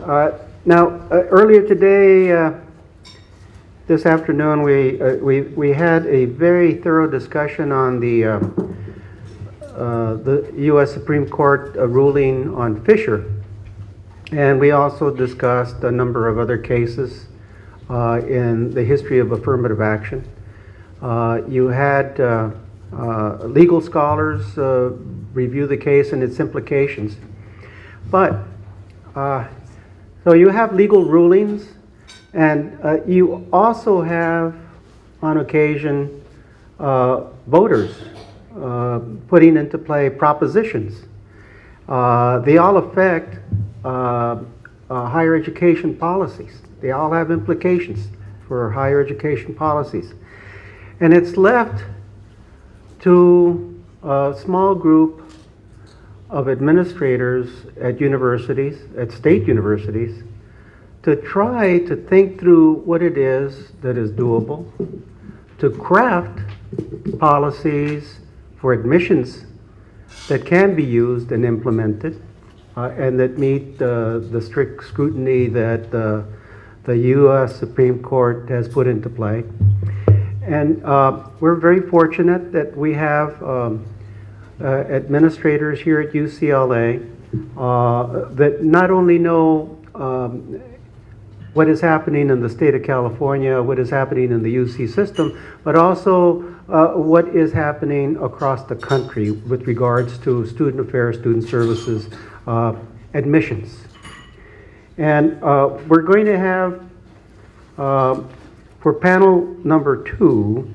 Earlier today, this afternoon, we had a very thorough discussion on the U.S. Supreme Court ruling on Fisher, and we also discussed a number of other cases in the history of affirmative action. You had legal scholars review the case and its implications, but so you have legal rulings, and you also have, on occasion, voters putting into play propositions. They all affect higher education policies. They all have implications for higher education policies. And it's left to a small group of administrators at universities, at state universities, to try to think through what it is that is doable, to craft policies for admissions that can be used and implemented, and that meet the strict scrutiny that the U.S. Supreme Court has put into play. And we're very fortunate that we have administrators here at UCLA that not only know what is happening in the state of California, what is happening in the UC system, but also what is happening across the country with regards to student affairs, student services, admissions. And we're going to have, for panel number 2,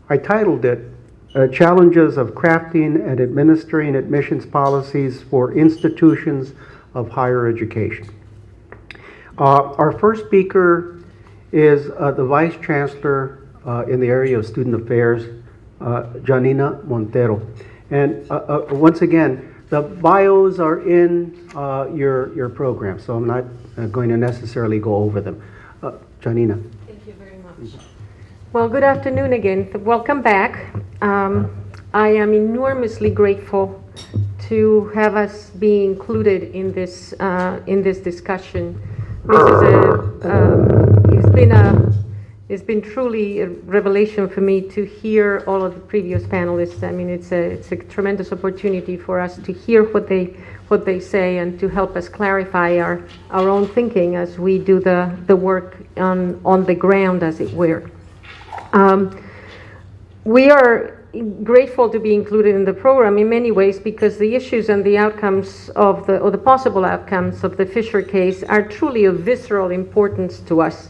I titled it, Challenges of Crafting and Administering Admissions Policies for Institutions of Higher Education. Our first speaker is the Vice Chancellor in the area of Student Affairs, Janina Montero. And once again, the bios are in your program, so I'm not going to necessarily go over them. Janina. Thank you very much. Well, good afternoon again. Welcome back. I am enormously grateful to have us be included in this discussion. This is it's been truly a revelation for me to hear all of the previous panelists. I mean, it's a tremendous opportunity for us to hear what they say and to help us clarify our own thinking as we do the work on the ground, as it were. We are grateful to be included in the program in many ways because the issues and the outcomes or the possible outcomes of the Fisher case are truly of visceral importance to us.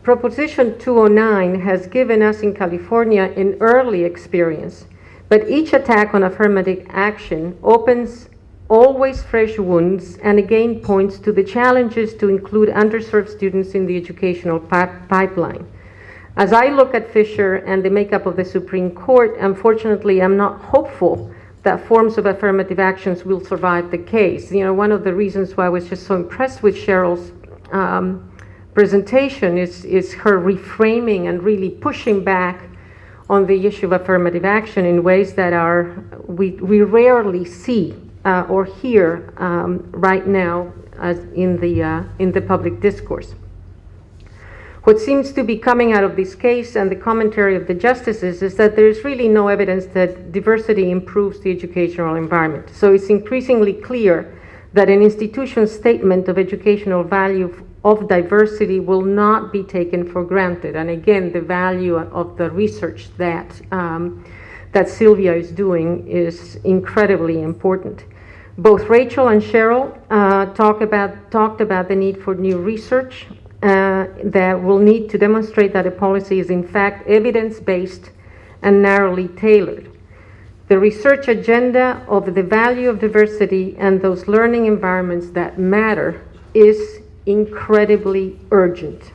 Proposition 209 has given us in California an early experience, but each attack on affirmative action opens always fresh wounds and again points to the challenges to include underserved students in the educational pipeline. As I look at Fisher and the makeup of the Supreme Court, unfortunately, I'm not hopeful that forms of affirmative actions will survive the case. You know, one of the reasons why I was just so impressed with Cheryl's presentation is her reframing and really pushing back on the issue of affirmative action in ways that we rarely see or hear right now as in the public discourse. What seems to be coming out of this case and the commentary of the justices is that there's really no evidence that diversity improves the educational environment. So it's increasingly clear that an institution's statement of educational value of diversity will not be taken for granted. And again, the value of the research that Sylvia is doing is incredibly important. Both Rachel and Cheryl talked about the need for new research that will need to demonstrate that a policy is in fact evidence-based and narrowly tailored. The research agenda of the value of diversity and those learning environments that matter is incredibly urgent.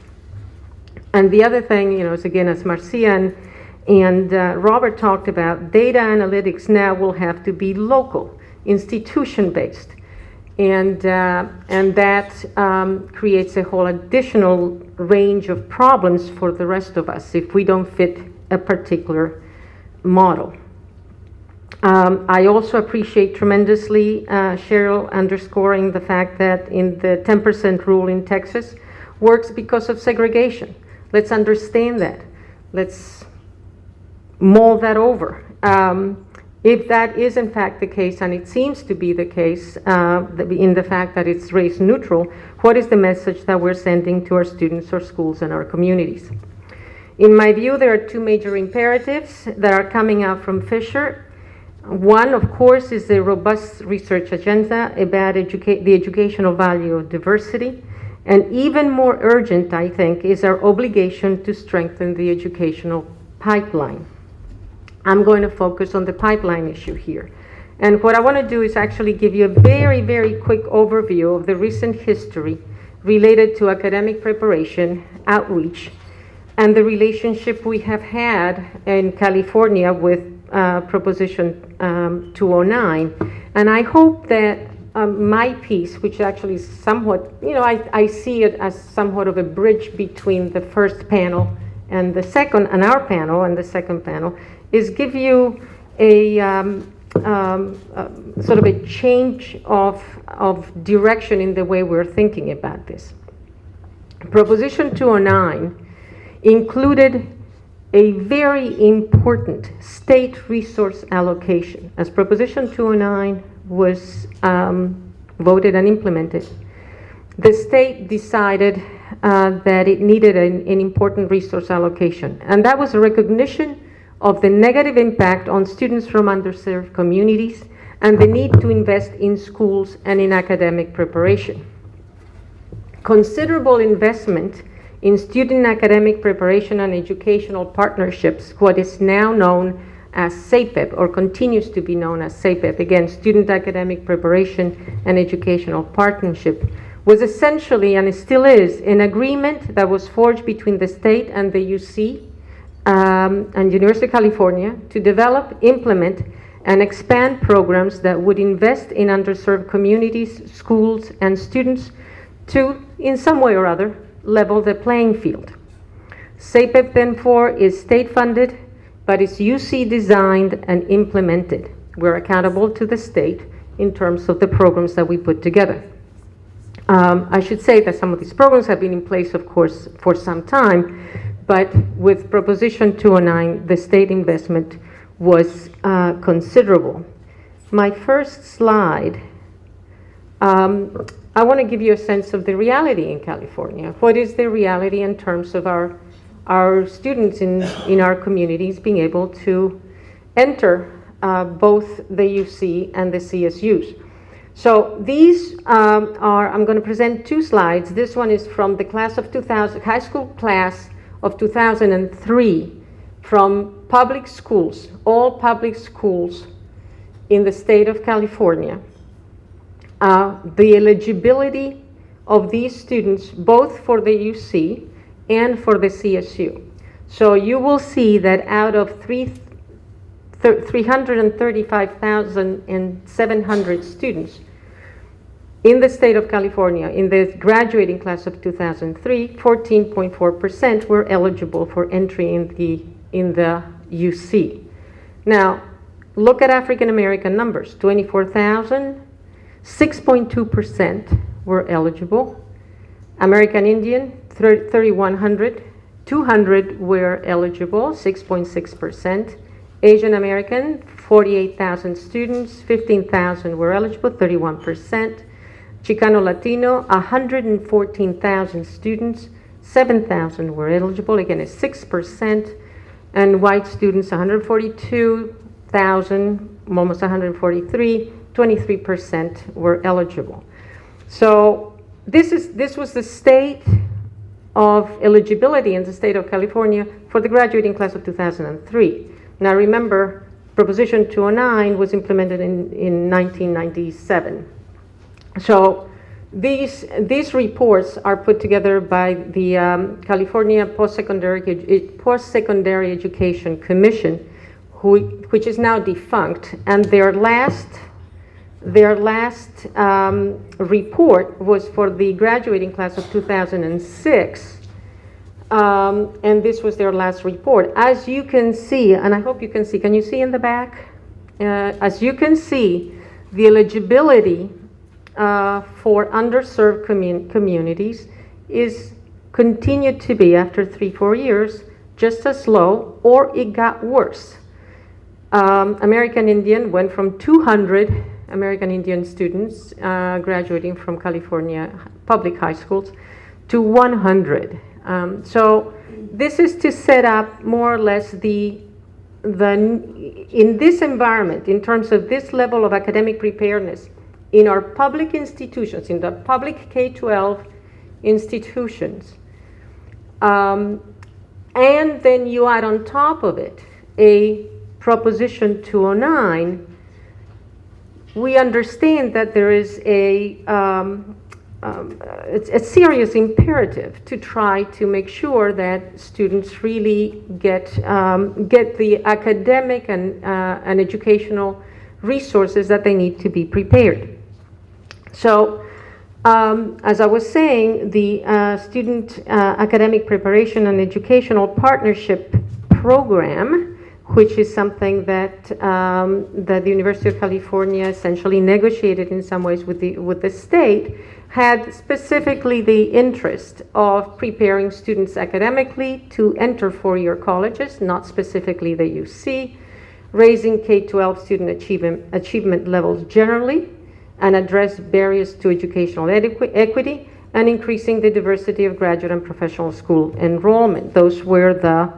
And the other thing, is again, as Marcia and Robert talked about, data analytics now will have to be local, institution-based. And that creates a whole additional range of problems for the rest of us if we don't fit a particular model. I also appreciate tremendously Cheryl underscoring the fact that in the 10% rule in Texas works because of segregation. Let's understand that. Let's mull that over. If that is in fact the case, and it seems to be the case in the fact that it's race neutral, what is the message that we're sending to our students, our schools, and our communities? In my view, there are two major imperatives that are coming out from Fisher. One, of course, is the robust research agenda about the educational value of diversity. And even more urgent, I think, is our obligation to strengthen the educational pipeline. I'm going to focus on the pipeline issue here. And what I want to do is actually give you a very, very quick overview of the recent history related to academic preparation, outreach, and the relationship we have had in California with Proposition 209. And I hope that my piece, which actually is somewhat, I see it as somewhat of a bridge between the first panel and the second, and our panel and the second panel, is give you a sort of a change of direction in the way we're thinking about this. Proposition 209 included a very important state resource allocation. As Proposition 209 was voted and implemented, the state decided that it needed an important resource allocation. And that was a recognition of the negative impact on students from underserved communities and the need to invest in schools and in academic preparation. Considerable investment in student academic preparation and educational partnerships, what is now known as SAPEP, or continues to be known as SAPEP, again, Student Academic Preparation and Educational Partnership, was essentially, and it still is, an agreement that was forged between the state and the UC and University of California to develop, implement, and expand programs that would invest in underserved communities, schools, and students to, in some way or other, level the playing field. SAPEP, therefore, is state-funded, but it's UC designed and implemented. We're accountable to the state in terms of the programs that we put together. I should say that some of these programs have been in place, of course, for some time, but with Proposition 209, the state investment was considerable. My first slide, I want to give you a sense of the reality in California. What is the reality in terms of our students in our communities being able to enter both the UC and the CSUs? So these I'm going to present two slides. This one is from the class of 2000, high school class of 2003, from public schools, all public schools in the state of California. The eligibility of these students, both for the UC and for the CSU. So you will see that out of 335,700 students in the state of California, in the graduating class of 2003, 14.4% were eligible for entry in the UC. Now, look at African American numbers, 24,000, 6.2% were eligible. American Indian, 3,100, 200 were eligible, 6.6%. Asian American, 48,000 students, 15,000 were eligible, 31%. Chicano Latino, 114,000 students, 7,000 were eligible, again, it's 6%. And white students, 142,000, almost 143, 23% were eligible. So this was the state of eligibility in the state of California for the graduating class of 2003. Now remember, Proposition 209 was implemented in 1997. So these reports are put together by the California Post-Secondary Education Commission, which is now defunct, and their last report was for the graduating class of 2006, and this was their last report. As you can see, and I hope you can see, can you see in the back? as you can see, the eligibility for underserved communities is continued to be, after 3-4 years, just as low, or it got worse. American Indian went from 200 American Indian students graduating from California public high schools to 100. So this is to set up more or less in this environment, in terms of this level of academic preparedness, in our public institutions, in the public K-12 institutions, and then you add on top of it a Proposition 209, we understand that there is it's a serious imperative to try to make sure that students really get the academic and educational resources that they need to be prepared. So, as I was saying, the Student Academic Preparation and Educational Partnership Program, which is something that the University of California essentially negotiated in some ways with the state, had specifically the interest of preparing students academically to enter four-year colleges, not specifically the UC, raising K-12 student achievement levels generally, and address barriers to educational equity, and increasing the diversity of graduate and professional school enrollment. Those were the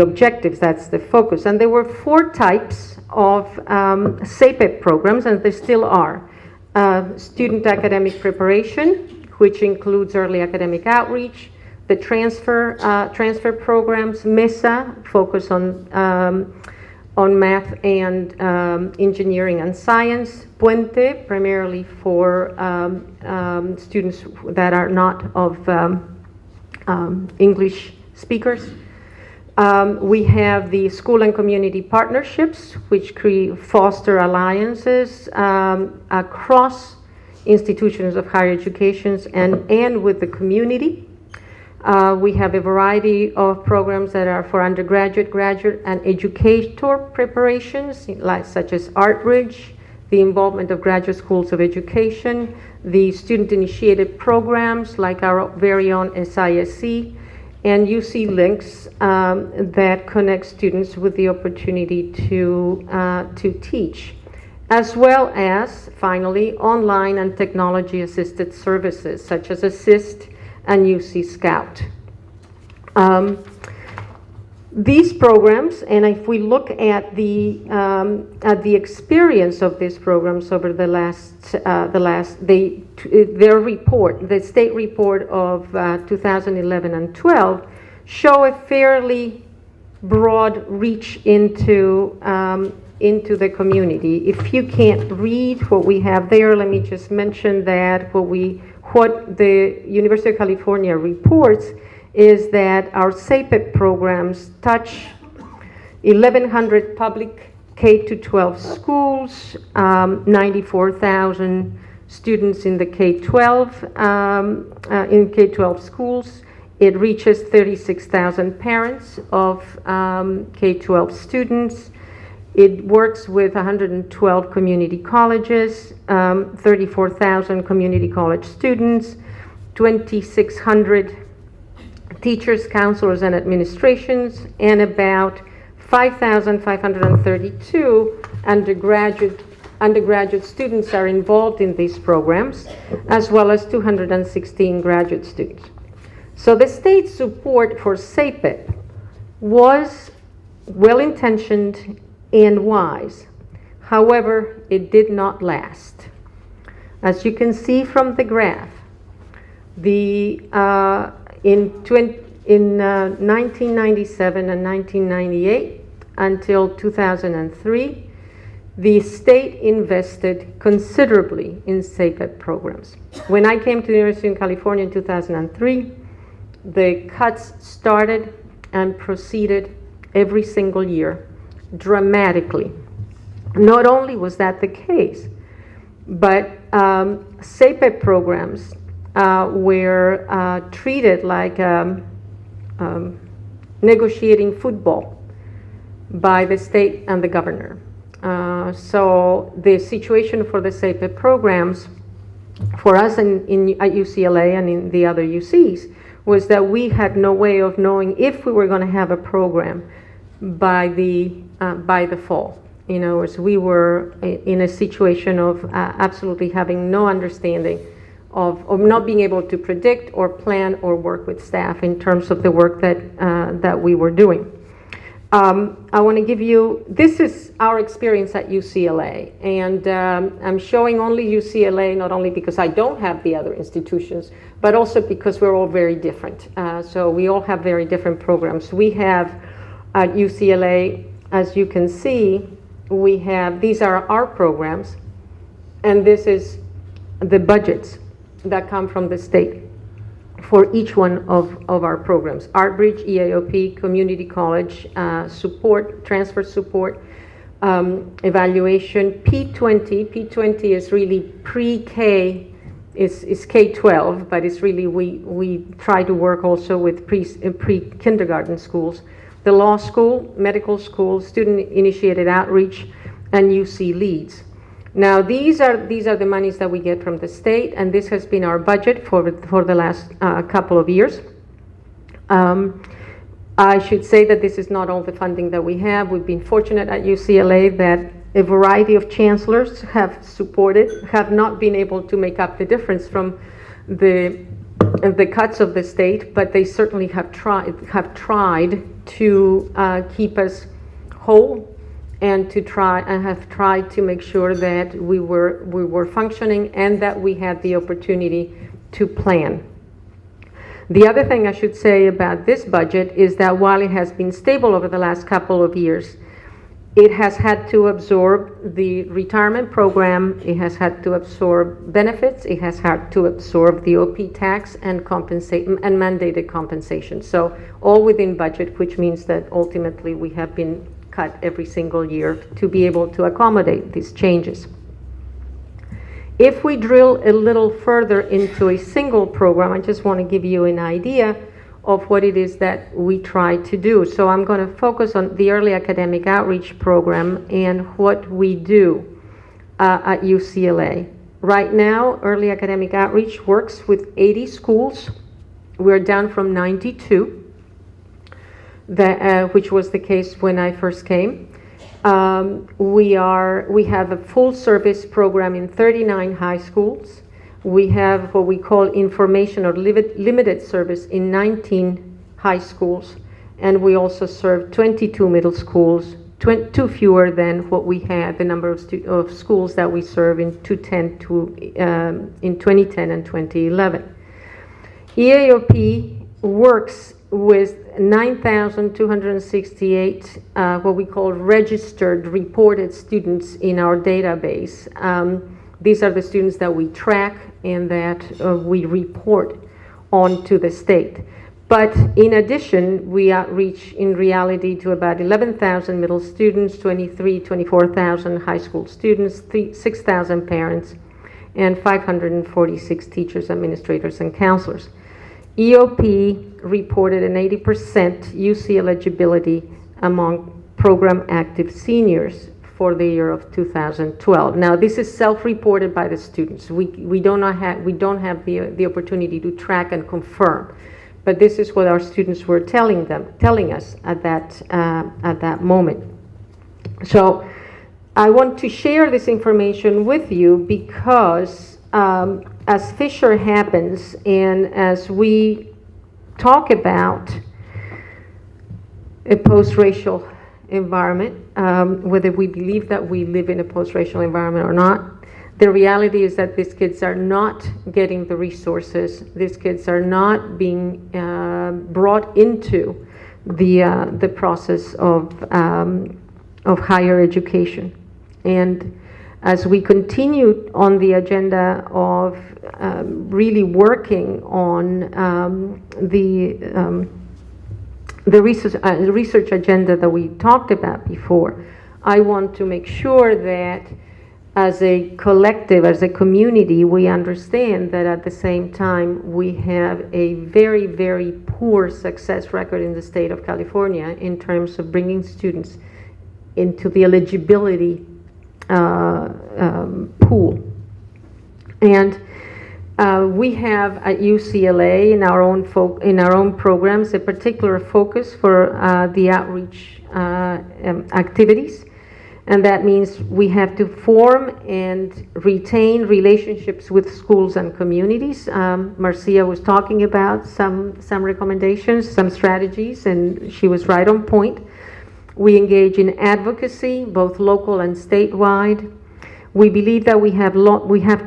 objectives, that's the focus. And there were 4 types of SAPEP programs, and there still are. Student academic preparation, which includes early academic outreach, the transfer programs, MESA, focus on math and engineering and science, Puente, primarily for students that are not of English speakers. We have the school and community partnerships, which foster alliances across institutions of higher education and with the community. We have a variety of programs that are for undergraduate, graduate, and educator preparations, such as ArtBridge, the involvement of graduate schools of education, the student-initiated programs like our very own SISC, and UC Links that connect students with the opportunity to teach, as well as, finally, online and technology-assisted services such as Assist and UC Scout. These programs, and if we look at the experience of these programs over their report, the state report of 2011 and 12, show a fairly broad reach into the community. If you can't read what we have there, let me just mention that what the University of California reports is that our SAPEP programs touch 1,100 public K-12 schools, 94,000 students in the K-12 in K-12 schools. It reaches 36,000 parents of K-12 students. It works with 112 community colleges, 34,000 community college students, 2,600 teachers, counselors, and administrations, and about 5,532 undergraduate students are involved in these programs, as well as 216 graduate students. So the state's support for SAPEP was well-intentioned and wise. However, it did not last. As you can see from the graph, in 1997 and 1998 until 2003, the state invested considerably in SAPEP programs. When I came to the University of California in 2003, the cuts started and proceeded every single year dramatically. Not only was that the case, but SAPEP programs were treated like negotiating football. by the state and the governor. So the situation for the SAPE programs for us at UCLA and in the other UCs was that we had no way of knowing if we were going to have a program by the fall. You know, as we were in a situation of absolutely having no understanding of not being able to predict or plan or work with staff in terms of the work that we were doing. I want to give you, this is our experience at UCLA, and I'm showing only UCLA, not only because I don't have the other institutions, but also because we're all very different. So we all have very different programs. We have at UCLA, as you can see, we have, these are our programs, and this is the budgets that come from the state for each one of our programs. ArtBridge, EAOP, Community College, support, transfer support, evaluation, P20 is really pre-K, is K-12, but it's really, we try to work also with pre-kindergarten schools. The law school, medical school, student-initiated outreach, and UC Leads. Now, these are the monies that we get from the state, and this has been our budget for the last couple of years. I should say that this is not all the funding that we have. We've been fortunate at UCLA that a variety of chancellors have not been able to make up the difference from the cuts of the state, but they certainly have tried to keep us whole and have tried to make sure that we were functioning and that we had the opportunity to plan. The other thing I should say about this budget is that while it has been stable over the last couple of years, it has had to absorb the retirement program, it has had to absorb benefits, it has had to absorb the OP tax and mandated compensation. So all within budget, which means that ultimately we have been cut every single year to be able to accommodate these changes. If we drill a little further into a single program, I just want to give you an idea of what it is that we try to do. So I'm going to focus on the Early Academic Outreach Program and what we do at UCLA. Right now, Early Academic Outreach works with 80 schools. We're down from 92. Which was the case when I first came. We have a full service program in 39 high schools. We have what we call information or limited service in 19 high schools, and we also serve 22 middle schools, two fewer than what we had, the number of schools that we serve in 2010 and 2011. EAOP works with 9,268 what we call registered, reported students in our database. These are the students that we track and that we report on to the state. But in addition, we outreach in reality to about 11,000 middle students, 24,000 high school students, 6,000 parents, and 546 teachers, administrators, and counselors. EOP reported an 80% UC eligibility among program active seniors for the year of 2012. Now, this is self-reported by the students. We don't have the opportunity to track and confirm, but this is what our students were telling us at that moment. So, I want to share this information with you because as Fisher happens, and as we talk about a post-racial environment, whether we believe that we live in a post-racial environment or not, the reality is that these kids are not getting the resources. These kids are not being brought into the process of higher education. And as we continue on the agenda of really working on the research agenda that we talked about before, I want to make sure that as a collective, as a community, we understand that at the same time we have a very, very poor success record in the state of California in terms of bringing students into the eligibility pool. And we have at UCLA in our own programs a particular focus for the outreach activities, and that means we have to form and retain relationships with schools and communities. Marcia was talking about some recommendations, some strategies, and she was right on point. We engage in advocacy, both local and statewide. We believe that we have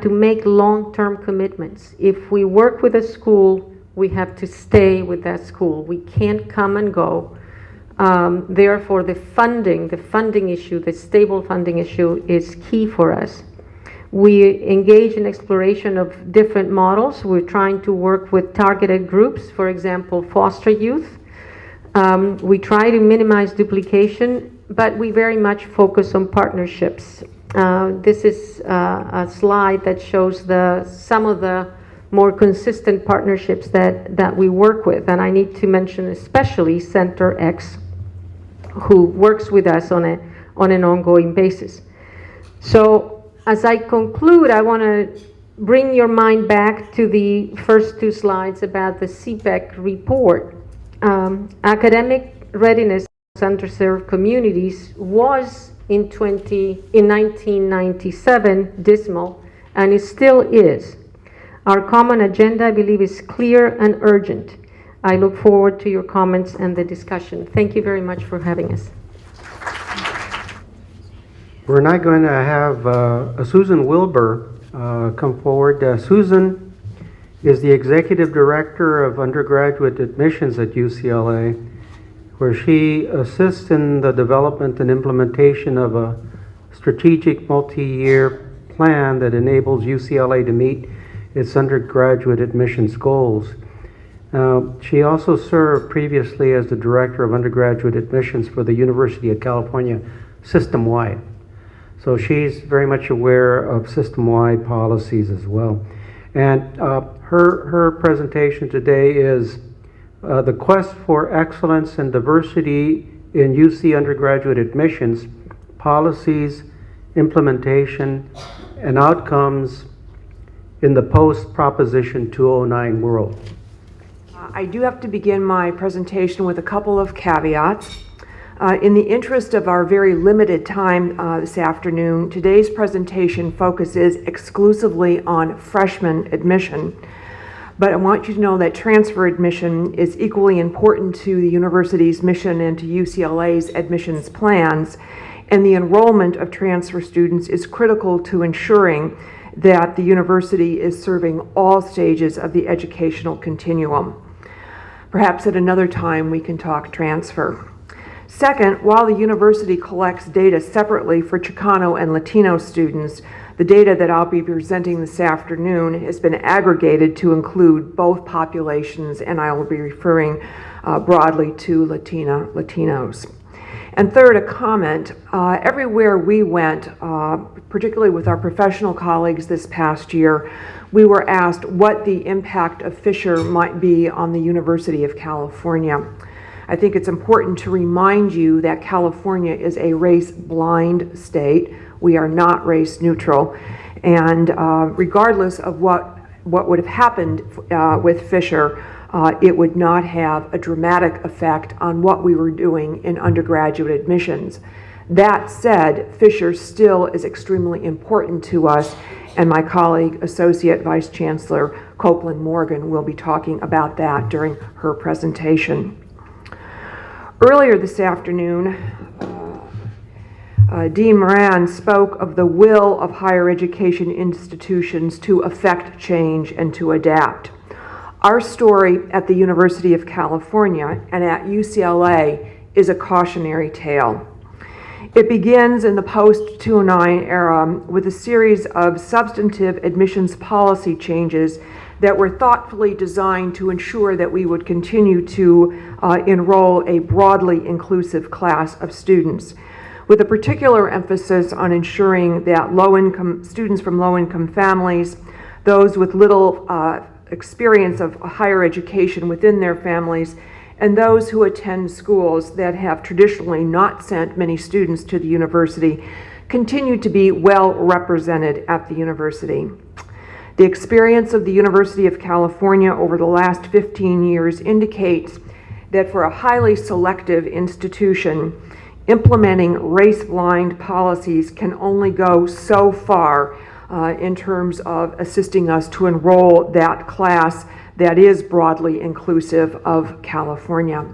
to make long-term commitments. If we work with a school, we have to stay with that school. We can't come and go. Therefore, the funding issue, the stable funding issue is key for us. We engage in exploration of different models. We're trying to work with targeted groups, for example, foster youth. We try to minimize duplication, but we very much focus on partnerships. This is a slide that shows some of the more consistent partnerships that we work with, and I need to mention especially Center X, who works with us on an ongoing basis. So as I conclude, I want to bring your mind back to the first two slides about the CPEC report. Academic readiness of underserved communities was in 1997 dismal, and it still is. Our common agenda, I believe, is clear and urgent. I look forward to your comments and the discussion. Thank you very much for having us. We're now going to have Susan Wilbur come forward. Susan is the Executive Director of Undergraduate Admissions at UCLA, where she assists in the development and implementation of a strategic multi-year plan that enables UCLA to meet its undergraduate admissions goals. She also served previously as the Director of Undergraduate Admissions for the University of California system-wide. So she's very much aware of system-wide policies as well. And her presentation today is the quest for excellence and diversity in UC undergraduate admissions, policies, implementation, and outcomes in the post-Proposition 209 world. I do have to begin my presentation with a couple of caveats. In the interest of our very limited time this afternoon, today's presentation focuses exclusively on freshman admission. But I want you to know that transfer admission is equally important to the university's mission and to UCLA's admissions plans, and the enrollment of transfer students is critical to ensuring that the university is serving all stages of the educational continuum. Perhaps at another time we can talk transfer. Second, while the university collects data separately for Chicano and Latino students, the data that I'll be presenting this afternoon has been aggregated to include both populations, and I will be referring broadly to Latinos. And third, a comment. Everywhere we went, particularly with our professional colleagues this past year, we were asked what the impact of Fisher might be on the University of California. I think it's important to remind you that California is a race-blind state. We are not race neutral, and regardless of what would have happened with Fisher, it would not have a dramatic effect on what we were doing in undergraduate admissions. That said, Fisher still is extremely important to us, and my colleague, Associate Vice Chancellor Copeland Morgan, will be talking about that during her presentation. Earlier this afternoon, Dean Moran spoke of the will of higher education institutions to affect change and to adapt. Our story at the University of California and at UCLA is a cautionary tale. It begins in the post-209 era with a series of substantive admissions policy changes that were thoughtfully designed to ensure that we would continue to enroll a broadly inclusive class of students, with a particular emphasis on ensuring that low-income students from low-income families, those with little experience of higher education within their families, and those who attend schools that have traditionally not sent many students to the university continue to be well represented at the university. The experience of the University of California over the last 15 years indicates that for a highly selective institution, implementing race-blind policies can only go so far in terms of assisting us to enroll that class that is broadly inclusive of California.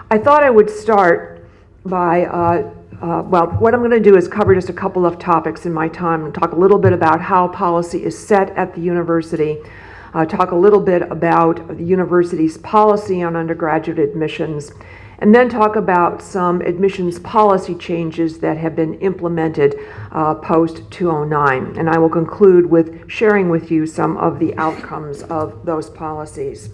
I thought I would start by what I'm going to do is cover just a couple of topics in my time and talk a little bit about how policy is set at the university, talk a little bit about the university's policy on undergraduate admissions, and then talk about some admissions policy changes that have been implemented post-2009. And I will conclude with sharing with you some of the outcomes of those policies.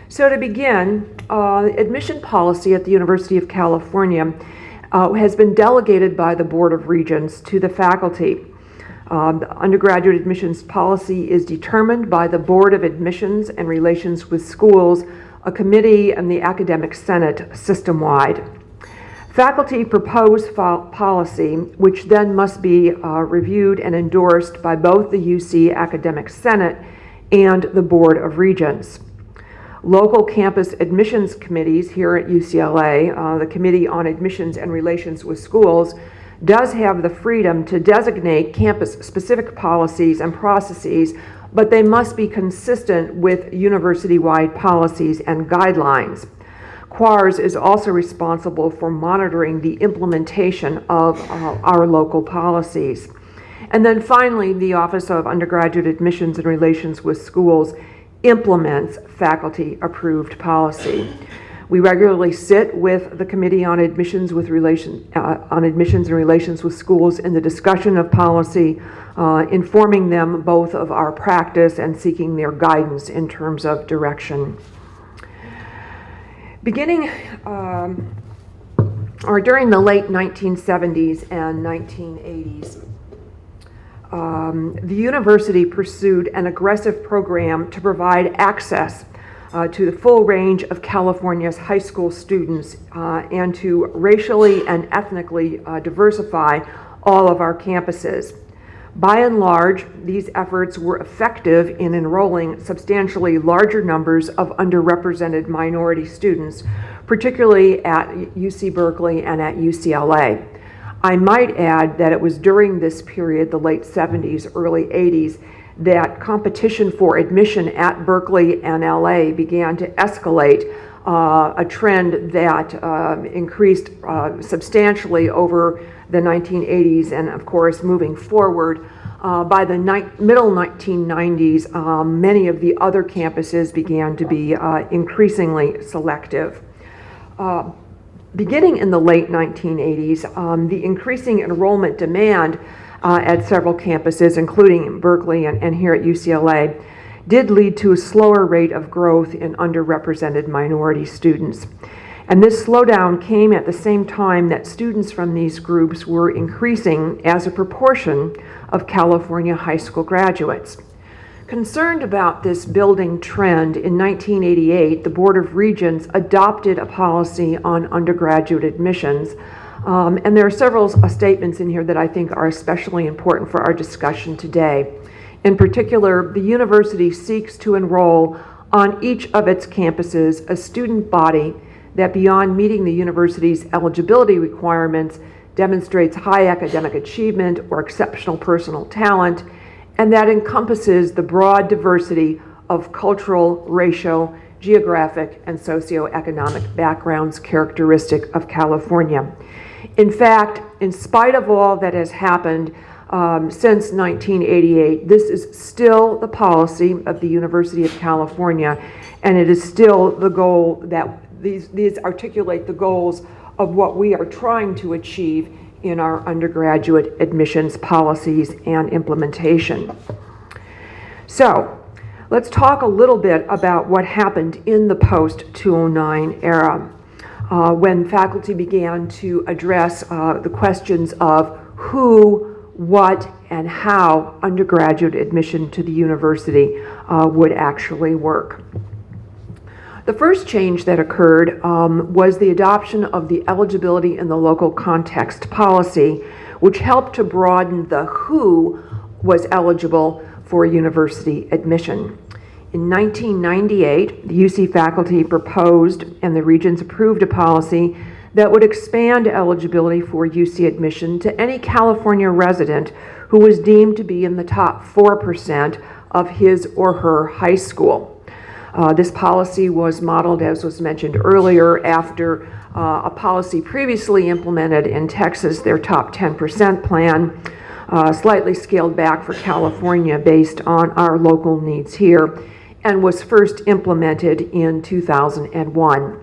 So to begin, admission policy at the University of California has been delegated by the Board of Regents to the faculty. The undergraduate admissions policy is determined by the Board of Admissions and Relations with Schools, a committee, and the Academic Senate system-wide. Faculty propose policy, which then must be reviewed and endorsed by both the UC Academic Senate and the Board of Regents. Local campus admissions committees here at UCLA, the Committee on Admissions and Relations with Schools, does have the freedom to designate campus-specific policies and processes, but they must be consistent with university-wide policies and guidelines. QARS is also responsible for monitoring the implementation of our local policies. And then finally, the Office of Undergraduate Admissions and Relations with Schools implements faculty-approved policy. We regularly sit with the Committee on Admissions and Relations with Schools in the discussion of policy, informing them both of our practice and seeking their guidance in terms of direction. Beginning or during the late 1970s and 1980s, the university pursued an aggressive program to provide access to the full range of California's high school students and to racially and ethnically diversify all of our campuses. By and large, these efforts were effective in enrolling substantially larger numbers of underrepresented minority students, particularly at UC Berkeley and at UCLA. I might add that it was during this period, the late 70s, early 80s, that competition for admission at Berkeley and LA began to escalate, a trend that increased substantially over the 1980s, and of course moving forward. By the middle 1990s, many of the other campuses began to be increasingly selective. Beginning in the late 1980s, the increasing enrollment demand at several campuses, including Berkeley and here at UCLA, did lead to a slower rate of growth in underrepresented minority students. And this slowdown came at the same time that students from these groups were increasing as a proportion of California high school graduates. Concerned about this building trend, in 1988, the Board of Regents adopted a policy on undergraduate admissions. And there are several statements in here that I think are especially important for our discussion today. In particular, the university seeks to enroll on each of its campuses a student body that, beyond meeting the university's eligibility requirements, demonstrates high academic achievement or exceptional personal talent, and that encompasses the broad diversity of cultural, racial, geographic, and socioeconomic backgrounds characteristic of California. In fact, in spite of all that has happened since 1988, this is still the policy of the University of California, and it is still the goal that these articulate the goals of what we are trying to achieve in our undergraduate admissions policies and implementation. So, let's talk a little bit about what happened in the post-2009 era, when faculty began to address the questions of who, what, and how undergraduate admission to the university would actually work. The first change that occurred was the adoption of the eligibility in the local context policy, which helped to broaden the who was eligible for university admission. In 1998, the UC faculty proposed and the Regents approved a policy that would expand eligibility for UC admission to any California resident who was deemed to be in the top 4% of his or her high school. This policy was modeled, as was mentioned earlier, after a policy previously implemented in Texas, their top 10% plan, slightly scaled back for California based on our local needs here, and was first implemented in 2001.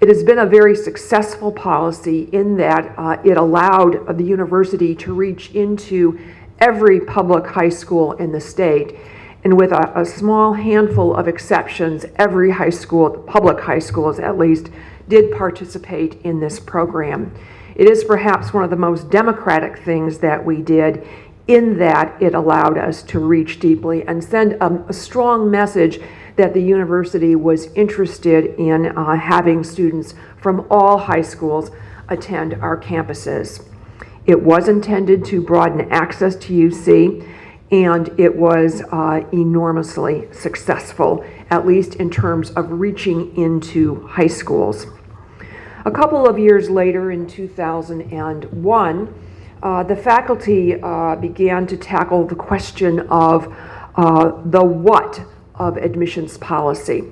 It has been a very successful policy in that it allowed the university to reach into every public high school in the state. And with a small handful of exceptions, every high school, public high schools at least, did participate in this program. It is perhaps one of the most democratic things that we did, in that it allowed us to reach deeply and send a strong message that the university was interested in having students from all high schools attend our campuses. It was intended to broaden access to UC, and it was enormously successful, at least in terms of reaching into high schools. A couple of years later, in 2001, the faculty began to tackle the question of the what of admissions policy.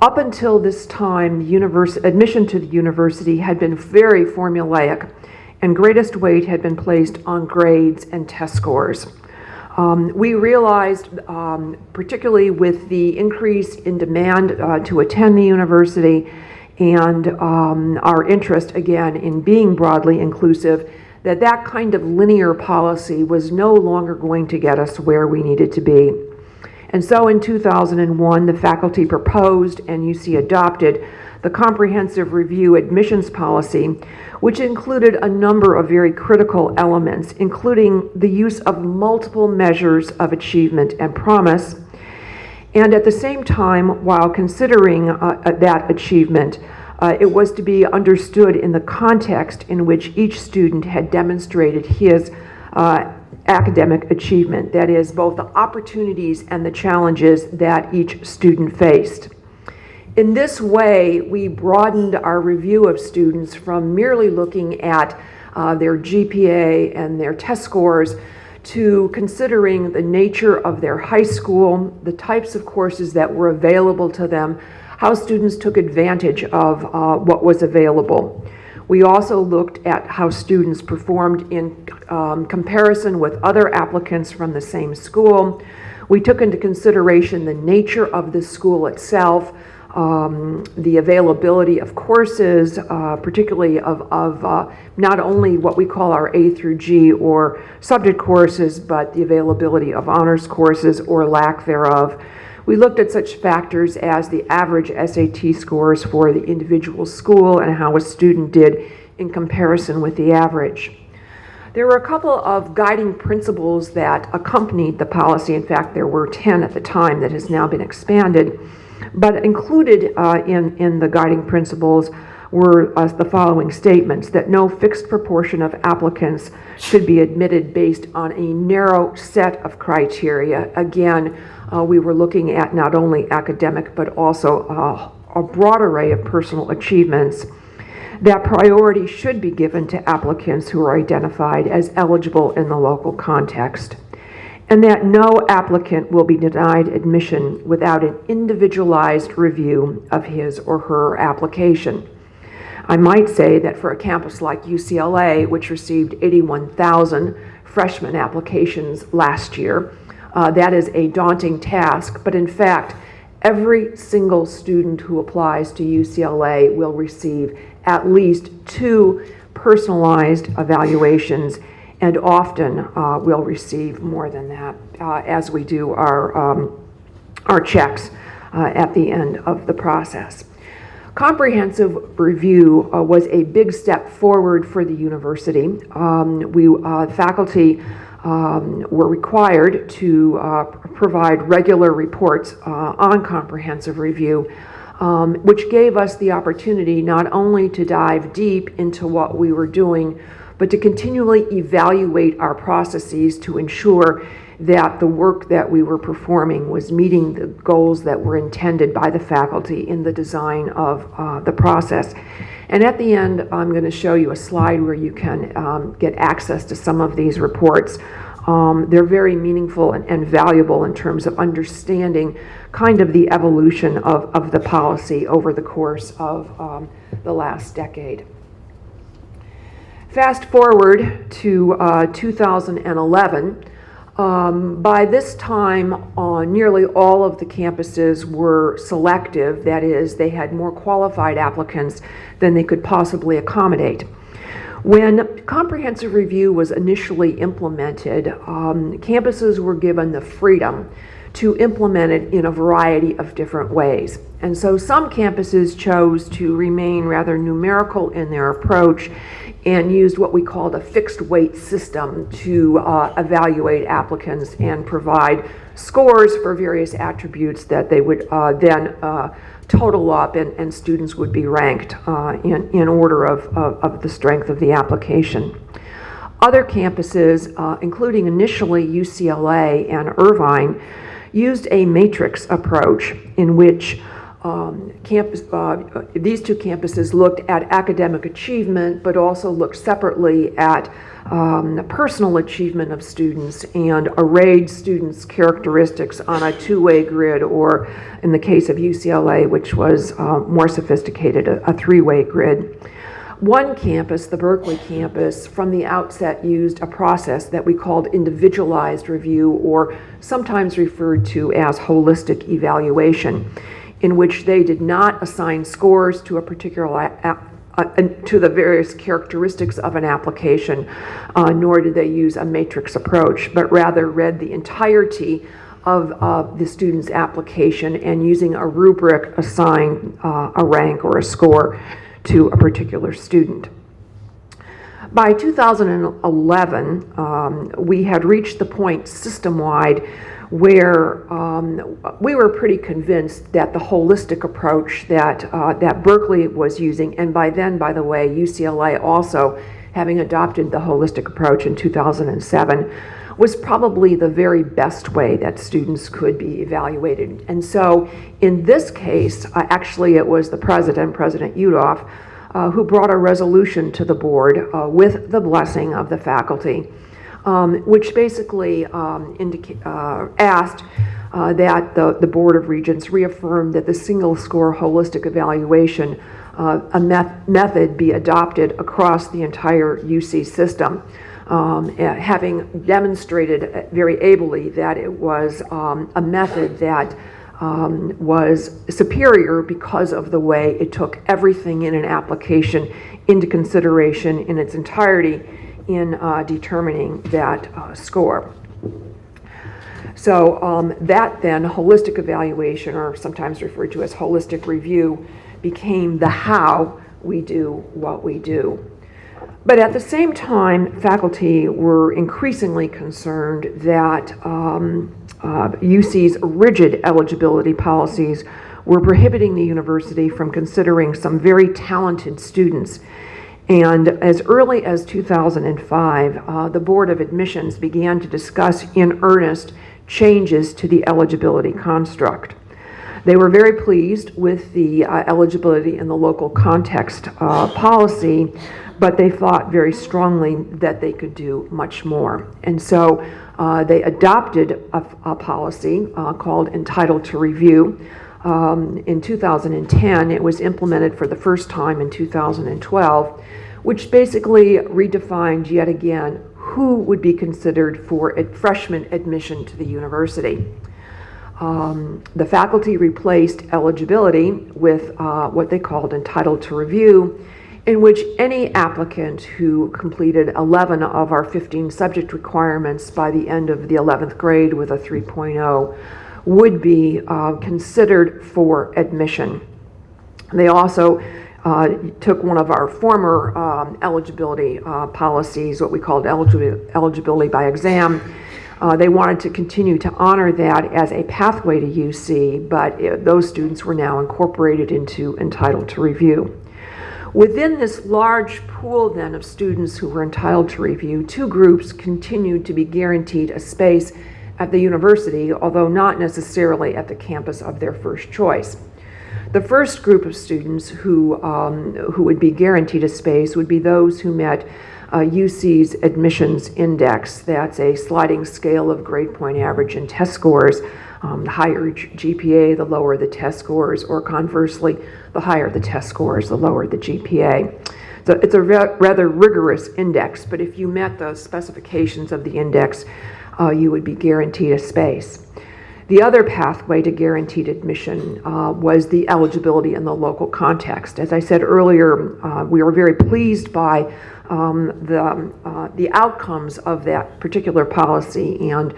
Up until this time, admission to the university had been very formulaic, and greatest weight had been placed on grades and test scores. We realized, particularly with the increase in demand to attend the university and our interest, again, in being broadly inclusive, that kind of linear policy was no longer going to get us where we needed to be. And so in 2001, the faculty proposed and UC adopted the Comprehensive Review Admissions Policy, which included a number of very critical elements, including the use of multiple measures of achievement and promise. And at the same time, while considering that achievement, it was to be understood in the context in which each student had demonstrated his academic achievement, that is, both the opportunities and the challenges that each student faced. In this way, we broadened our review of students from merely looking at their GPA and their test scores to considering the nature of their high school, the types of courses that were available to them, how students took advantage of what was available. We also looked at how students performed in comparison with other applicants from the same school. We took into consideration the nature of the school itself, the availability of courses, particularly of not only what we call our A through G or subject courses, but the availability of honors courses or lack thereof. We looked at such factors as the average SAT scores for the individual school and how a student did in comparison with the average. There were a couple of guiding principles that accompanied the policy. In fact, there were 10 at the time that has now been expanded. But included in the guiding principles were the following statements: that no fixed proportion of applicants should be admitted based on a narrow set of criteria. Again, we were looking at not only academic but also a broad array of personal achievements. That priority should be given to applicants who are identified as eligible in the local context, and that no applicant will be denied admission without an individualized review of his or her application. I might say that for a campus like UCLA, which received 81,000 freshman applications last year, that is a daunting task, but in fact, every single student who applies to UCLA will receive at least 2 personalized evaluations, and often we'll receive more than that as we do our checks at the end of the process. Comprehensive review was a big step forward for the university. Faculty were required to provide regular reports on comprehensive review. which gave us the opportunity not only to dive deep into what we were doing, but to continually evaluate our processes to ensure that the work that we were performing was meeting the goals that were intended by the faculty in the design of the process. And at the end, I'm going to show you a slide where you can get access to some of these reports. They're very meaningful and valuable in terms of understanding kind of the evolution of the policy over the course of the last decade. Fast forward to 2011. By this time, nearly all of the campuses were selective. That is, they had more qualified applicants than they could possibly accommodate. When comprehensive review was initially implemented, campuses were given the freedom to implement it in a variety of different ways. And so some campuses chose to remain rather numerical in their approach and used what we called a fixed weight system to evaluate applicants and provide scores for various attributes that they would then total up, and students would be ranked in order of the strength of the application. Other campuses, including initially UCLA and Irvine, used a matrix approach in which these two campuses looked at academic achievement, but also looked separately at personal achievement of students and arrayed students' characteristics on a two-way grid, or in the case of UCLA, which was more sophisticated, a three-way grid. One campus, the Berkeley campus, from the outset used a process that we called individualized review, or sometimes referred to as holistic evaluation, in which they did not assign scores to a particular to the various characteristics of an application, nor did they use a matrix approach, but rather read the entirety of the student's application and, using a rubric, assigned a rank or a score to a particular student. By 2011, we had reached the point system-wide where we were pretty convinced that the holistic approach that Berkeley was using, and by then, by the way, UCLA also having adopted the holistic approach in 2007, was probably the very best way that students could be evaluated. And so in this case, actually it was the President Yudof, who brought a resolution to the board with the blessing of the faculty, which basically asked that the Board of Regents reaffirm that the single score holistic evaluation method be adopted across the entire UC system, having demonstrated very ably that it was a method that was superior because of the way it took everything in an application into consideration in its entirety in determining that score. So that then holistic evaluation, or sometimes referred to as holistic review, became the how we do what we do. But at the same time, faculty were increasingly concerned that UC's rigid eligibility policies were prohibiting the university from considering some very talented students. And as early as 2005, the Board of Admissions began to discuss in earnest changes to the eligibility construct. They were very pleased with the eligibility in the local context policy, but they thought very strongly that they could do much more. And so they adopted a policy called Entitled to Review. In 2010, it was implemented for the first time in 2012, which basically redefined yet again who would be considered for freshman admission to the university. The faculty replaced eligibility with what they called Entitled to Review, in which any applicant who completed 11 of our 15 subject requirements by the end of the 11th grade with a 3.0 would be considered for admission. They also took one of our former eligibility policies, what we called eligibility by exam, They wanted to continue to honor that as a pathway to UC, but those students were now incorporated into entitled to review. Within this large pool then of students who were entitled to review, two groups continued to be guaranteed a space at the university, although not necessarily at the campus of their first choice. The first group of students who would be guaranteed a space would be those who met UC's admissions index. That's a sliding scale of grade point average and test scores. The higher GPA, the lower the test scores, or conversely, the higher the test scores, the lower the GPA. So it's a rather rigorous index, but if you met the specifications of the index, you would be guaranteed a space. The other pathway to guaranteed admission was the eligibility in the local context. As I said earlier, we were very pleased by the outcomes of that particular policy, and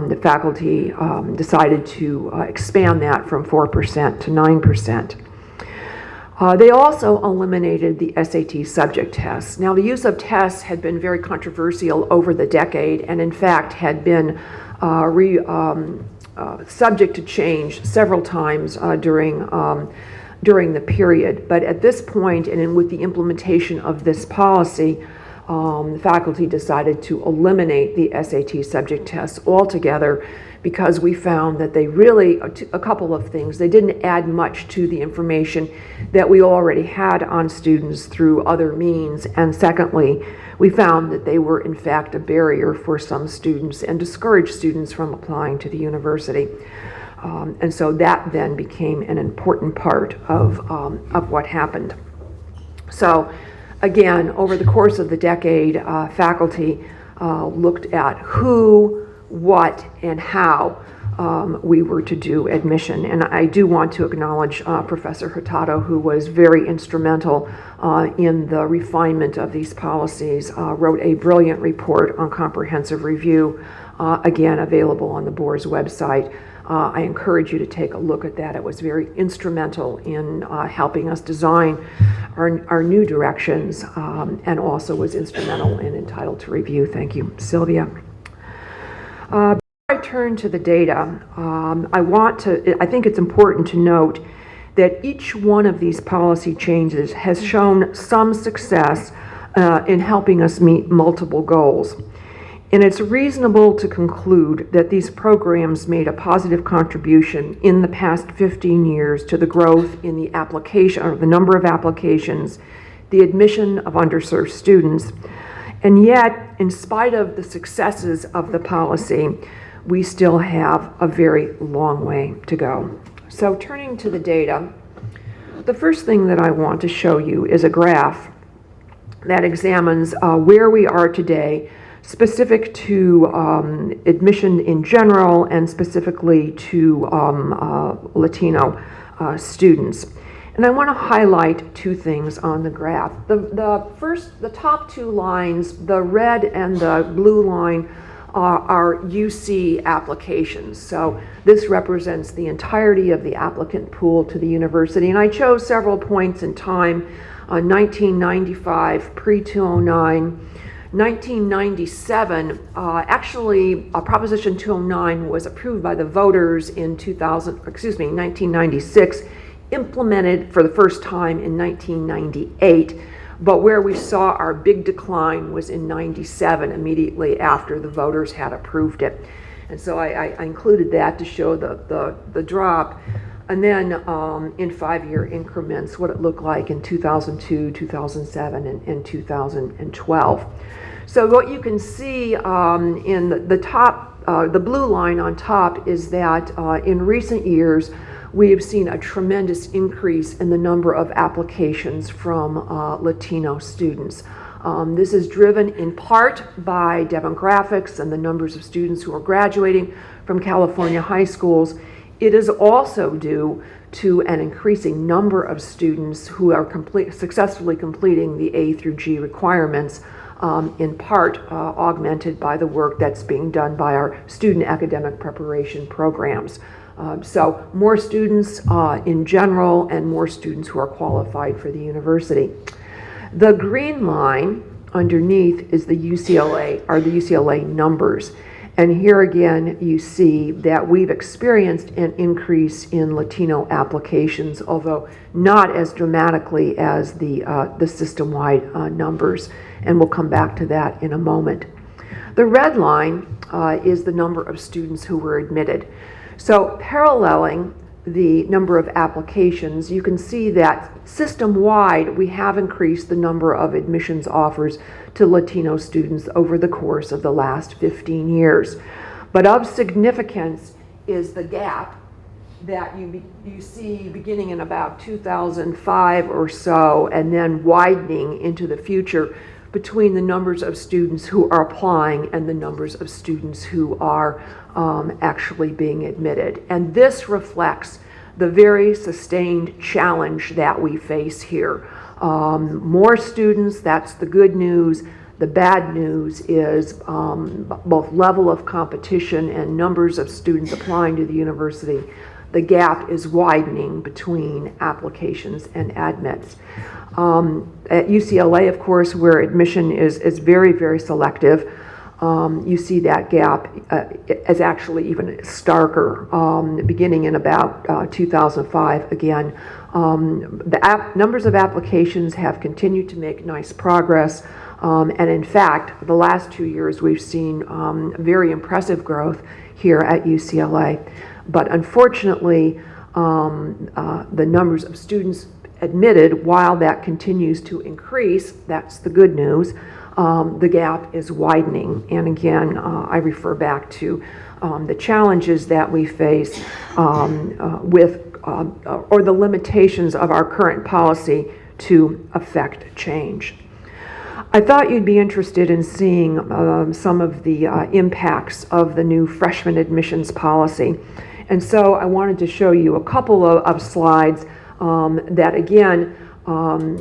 the faculty decided to expand that from 4% to 9%. They also eliminated the SAT subject tests. Now, the use of tests had been very controversial over the decade, and in fact had been subject to change several times during the period. But at this point, and with the implementation of this policy, the faculty decided to eliminate the SAT subject tests altogether, because we found that they really, a couple of things, they didn't add much to the information that we already had on students through other means, and secondly, we found that they were in fact a barrier for some students and discouraged students from applying to the university. And so that then became an important part of what happened. So again, over the course of the decade, faculty looked at who, what, and how we were to do admission. And I do want to acknowledge Professor Hurtado, who was very instrumental in the refinement of these policies, wrote a brilliant report on comprehensive review, again, available on the board's website. I encourage you to take a look at that. It was very instrumental in helping us design our new directions, and also was instrumental in entitled to review. Thank you, Sylvia. Before I turn to the data, I think it's important to note that each one of these policy changes has shown some success in helping us meet multiple goals. And it's reasonable to conclude that these programs made a positive contribution in the past 15 years to the growth in the application, or the number of applications, the admission of underserved students. And yet, in spite of the successes of the policy, we still have a very long way to go. So turning to the data, the first thing that I want to show you is a graph that examines where we are today, specific to admission in general and specifically to Latino students. And I want to highlight two things on the graph. The top two lines, the red and the blue line, are UC applications. So this represents the entirety of the applicant pool to the university. And I chose several points in time, 1995, pre-209, 1997, actually, Proposition 209 was approved by the voters in 1996, implemented for the first time in 1998, but where we saw our big decline was in 97, immediately after the voters had approved it. And so I included that to show the drop. And then in 5-year increments, what it looked like in 2002, 2007, and 2012. So what you can see in the top, the blue line on top, is that in recent years, we have seen a tremendous increase in the number of applications from Latino students. This is driven in part by demographics and the numbers of students who are graduating from California high schools. It is also due to an increasing number of students who are successfully completing the A through G requirements, in part augmented by the work that's being done by our student academic preparation programs. So more students in general, and more students who are qualified for the university. The green line underneath is the UCLA numbers. And here again, you see that we've experienced an increase in Latino applications, although not as dramatically as the system-wide numbers, and we'll come back to that in a moment. The red line is the number of students who were admitted. So paralleling the number of applications, you can see that system-wide we have increased the number of admissions offers to Latino students over the course of the last 15 years. But of significance is the gap that you see beginning in about 2005 or so, and then widening into the future between the numbers of students who are applying and the numbers of students who are actually being admitted. And this reflects the very sustained challenge that we face here. More students, that's the good news. The bad news is both level of competition and numbers of students applying to the university. The gap is widening between applications and admits. At UCLA, of course, where admission is very, very selective, you see that gap as actually even starker, beginning in about 2005. Again, the numbers of applications have continued to make nice progress, and in fact, the last 2 years we've seen very impressive growth here at UCLA. But unfortunately, the numbers of students admitted, while that continues to increase, that's the good news, the gap is widening. And again, I refer back to the challenges that we face with, or the limitations of our current policy to affect change. I thought you'd be interested in seeing some of the impacts of the new freshman admissions policy. And so I wanted to show you a couple of slides that again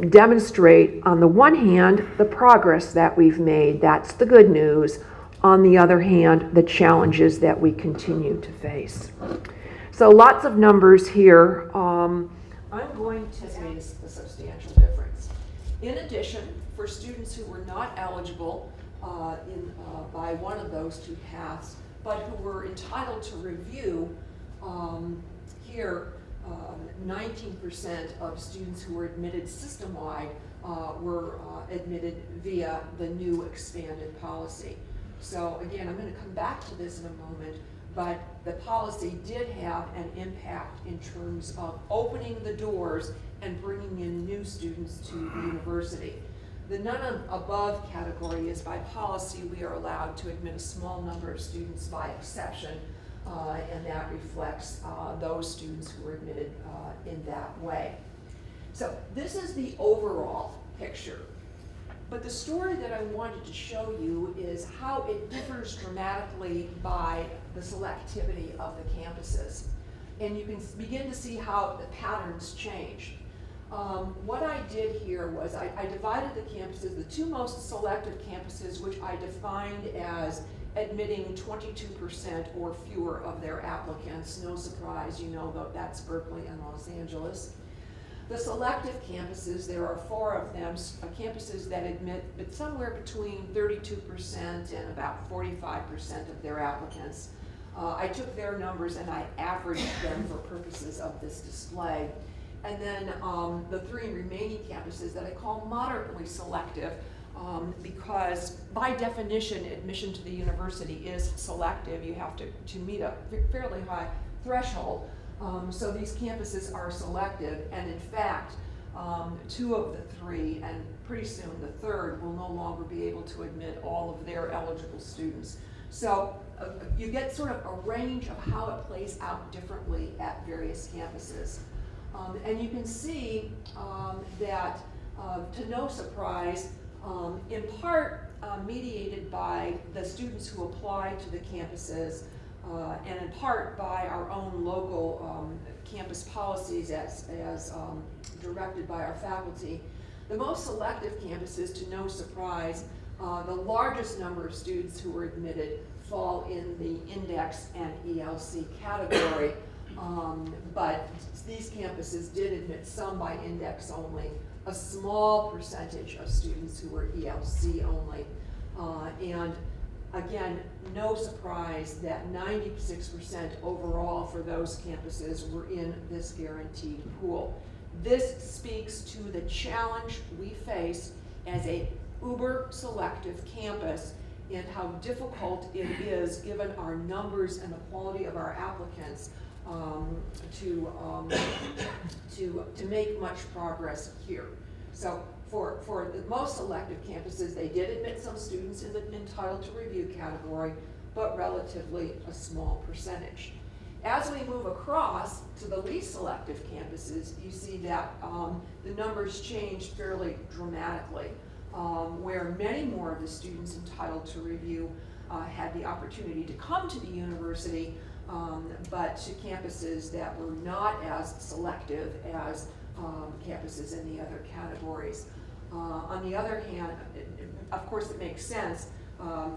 demonstrate, on the one hand, the progress that we've made. That's the good news. On the other hand, the challenges that we continue to face. So lots of numbers here. I'm going to say a substantial difference. In addition, for students who were not eligible by one of those two paths, but who were entitled to review, here 19% of students who were admitted system-wide were admitted via the new expanded policy. So again, I'm going to come back to this in a moment, but the policy did have an impact in terms of opening the doors and bringing in new students to the university. The none above category is by policy we are allowed to admit a small number of students by exception, and that reflects those students who were admitted in that way. So this is the overall picture. But the story that I wanted to show you is how it differs dramatically by the selectivity of the campuses. And you can begin to see how the patterns change. What I did here was I divided the campuses, the two most selective campuses, which I defined as admitting 22% or fewer of their applicants. No surprise, you know that that's Berkeley and Los Angeles. The selective campuses, there are 4 of them, campuses that admit but somewhere between 32% and about 45% of their applicants. I took their numbers and I averaged them for purposes of this display. And then the 3 remaining campuses that I call moderately selective, because by definition admission to the university is selective. You have to meet a fairly high threshold. So these campuses are selective, and in fact 2 of the 3, and pretty soon the 3rd, will no longer be able to admit all of their eligible students. So you get sort of a range of how it plays out differently at various campuses. And you can see that, to no surprise, in part mediated by the students who apply to the campuses, and in part by our own local campus policies as directed by our faculty. The most selective campuses, to no surprise, the largest number of students who were admitted fall in the index and ELC category, but these campuses did admit some by index only, a small percentage of students who were ELC only, and Again, no surprise that 96% overall for those campuses were in this guaranteed pool. This speaks to the challenge we face as a uber selective campus and how difficult it is, given our numbers and the quality of our applicants, to make much progress here. So for the most selective campuses, they did admit some students in the entitled to review category, but relatively a small percentage. As we move across to the least selective campuses, you see that the numbers changed fairly dramatically, where many more of the students entitled to review had the opportunity to come to the university, but to campuses that were not as selective as campuses in the other categories. On the other hand, of course it makes sense,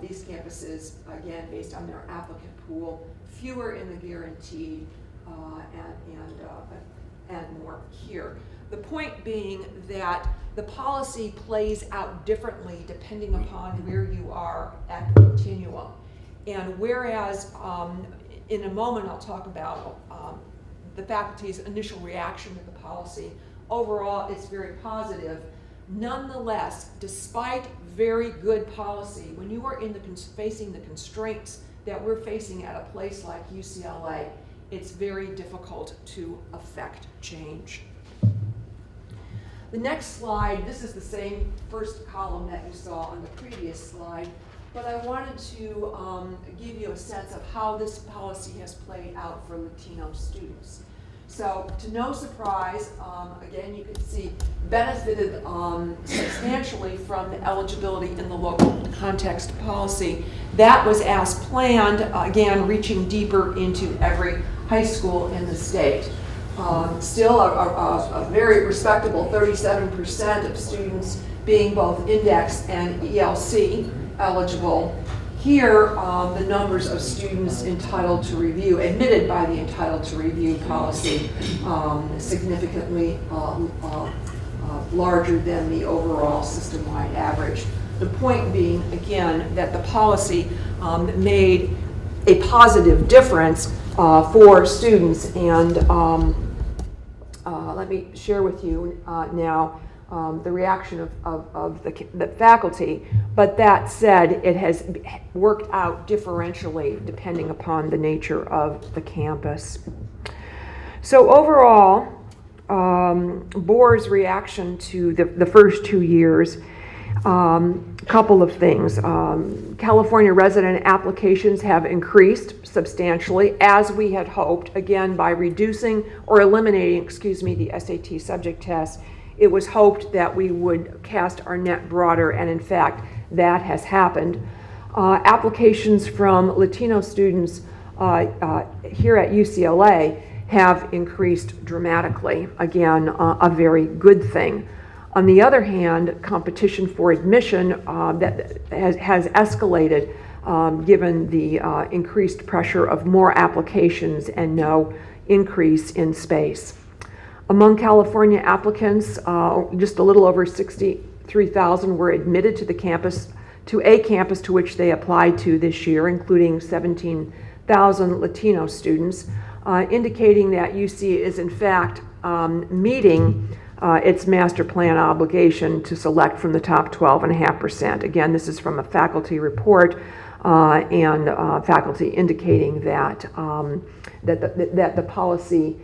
these campuses, again, based on their applicant pool, fewer in the guaranteed and more here. The point being that the policy plays out differently depending upon where you are at the continuum. And whereas in a moment I'll talk about the faculty's initial reaction to the policy, overall it's very positive. Nonetheless, despite very good policy, when you are in facing the constraints that we're facing at a place like UCLA, it's very difficult to affect change. The next slide, this is the same first column that you saw on the previous slide, but I wanted to give you a sense of how this policy has played out for Latino students. So, to no surprise, again, you can see benefited substantially from the eligibility in the local context policy. That was as planned, again, reaching deeper into every high school in the state. Still a very respectable 37% of students being both index and ELC eligible. Here, the numbers of students entitled to review, admitted by the entitled to review policy, significantly larger than the overall system-wide average. The point being, again, that the policy made a positive difference for students. And let me share with you now the reaction of the faculty, but that said, it has worked out differentially depending upon the nature of the campus. So overall, Bohr's reaction to the first 2 years, couple of things. California resident applications have increased substantially, as we had hoped, again, by reducing or eliminating, the SAT subject test. It was hoped that we would cast our net broader, and in fact, that has happened. Applications from Latino students here at UCLA have increased dramatically. Again, a very good thing. On the other hand, competition for admission that has escalated given the increased pressure of more applications and no increase in space. Among California applicants, just a little over 63,000 were admitted to a campus to which they applied to this year, including 17,000 Latino students, indicating that UC is in fact meeting its master plan obligation to select from the top 12.5%. Again, this is from a faculty report, and faculty indicating that that the policy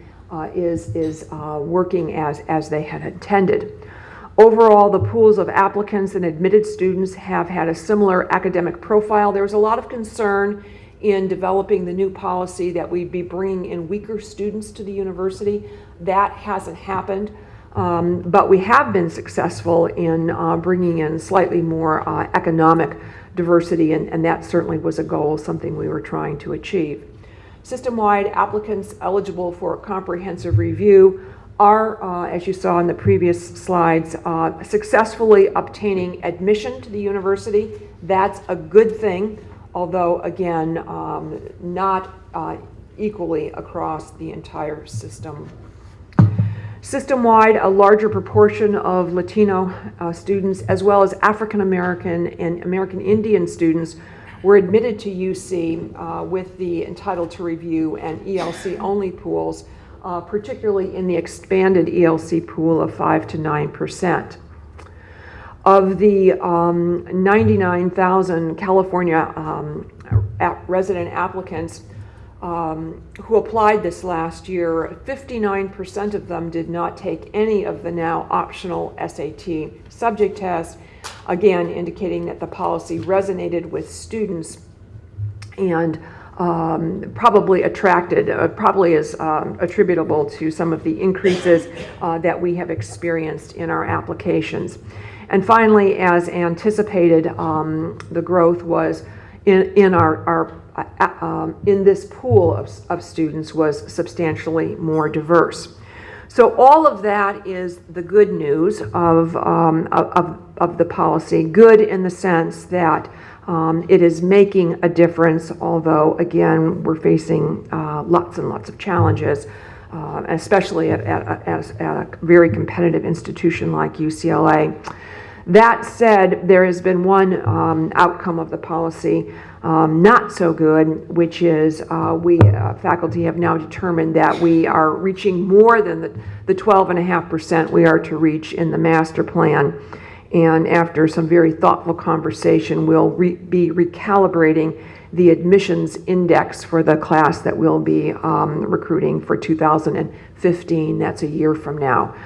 is working as they had intended. Overall, the pools of applicants and admitted students have had a similar academic profile. There was a lot of concern in developing the new policy that we'd be bringing in weaker students to the university. That hasn't happened, but we have been successful in bringing in slightly more economic diversity, and that certainly was a goal, something we were trying to achieve. System-wide applicants eligible for comprehensive review are, as you saw in the previous slides, successfully obtaining admission to the university. That's a good thing, although again, not equally across the entire system. System-wide, a larger proportion of Latino students, as well as African American and American Indian students, were admitted to UC with the entitled to review and ELC only pools, particularly in the expanded ELC pool of 5 to 9%. Of the 99,000 California resident applicants who applied this last year, 59% of them did not take any of the now optional SAT subject tests, again indicating that the policy resonated with students and probably is attributable to some of the increases that we have experienced in our applications. And finally, as anticipated, the growth was in this pool of students was substantially more diverse. So all of that is the good news of the policy. Good in the sense that it is making a difference, although again we're facing lots and lots of challenges, especially at a very competitive institution like UCLA. That said, there has been one outcome of the policy not so good, which is we faculty have now determined that we are reaching more than the 12.5% we are to reach in the master plan. And after some very thoughtful conversation, we'll be recalibrating the admissions index for the class that we'll be recruiting for 2015. That's a year from now.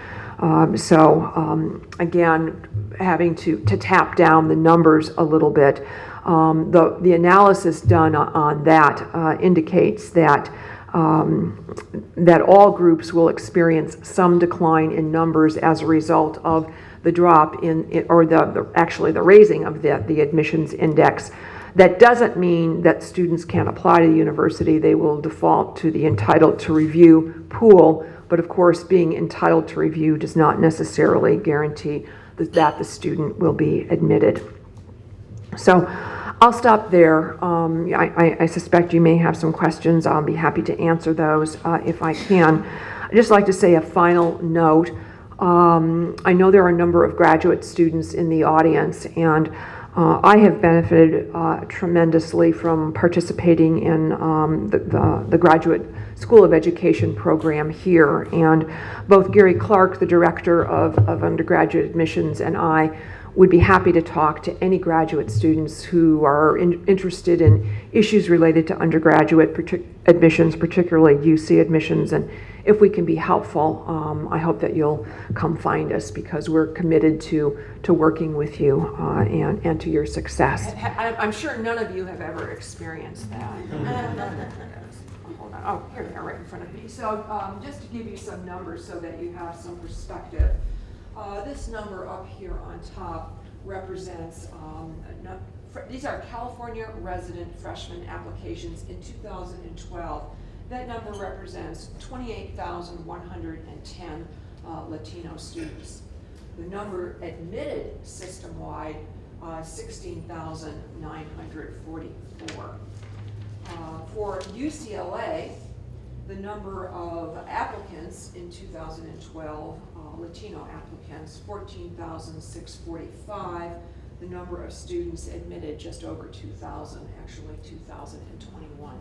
Again, having to tap down the numbers a little bit. The analysis done on that indicates that that all groups will experience some decline in numbers as a result of the drop or actually the raising of the admissions index. That doesn't mean that students can't apply to the university. They will default to the entitled to review pool. But of course, being entitled to review does not necessarily guarantee that the student will be admitted. So I'll stop there. I suspect you may have some questions. I'll be happy to answer those if I can. I'd just like to say a final note. I know there are a number of graduate students in the audience, and I have benefited tremendously from participating in the Graduate School of Education program here. And both Gary Clark, the director of undergraduate admissions, and I would be happy to talk to any graduate students who are interested in issues related to undergraduate admissions, particularly UC admissions. And if we can be helpful, I hope that you'll come find us, because we're committed to working with you and to your success. I'm sure none of you have ever experienced that. Hold on. Oh, here they are right in front of me. So just to give you some numbers so that you have some perspective. This number up here on top represents, these are California resident freshman applications in 2012. That number represents 28,110 Latino students. The number admitted system-wide, 16,944. For UCLA, the number of applicants in 2012, Latino applicants, 14,645. The number of students admitted, just over 2,000, actually 2,021.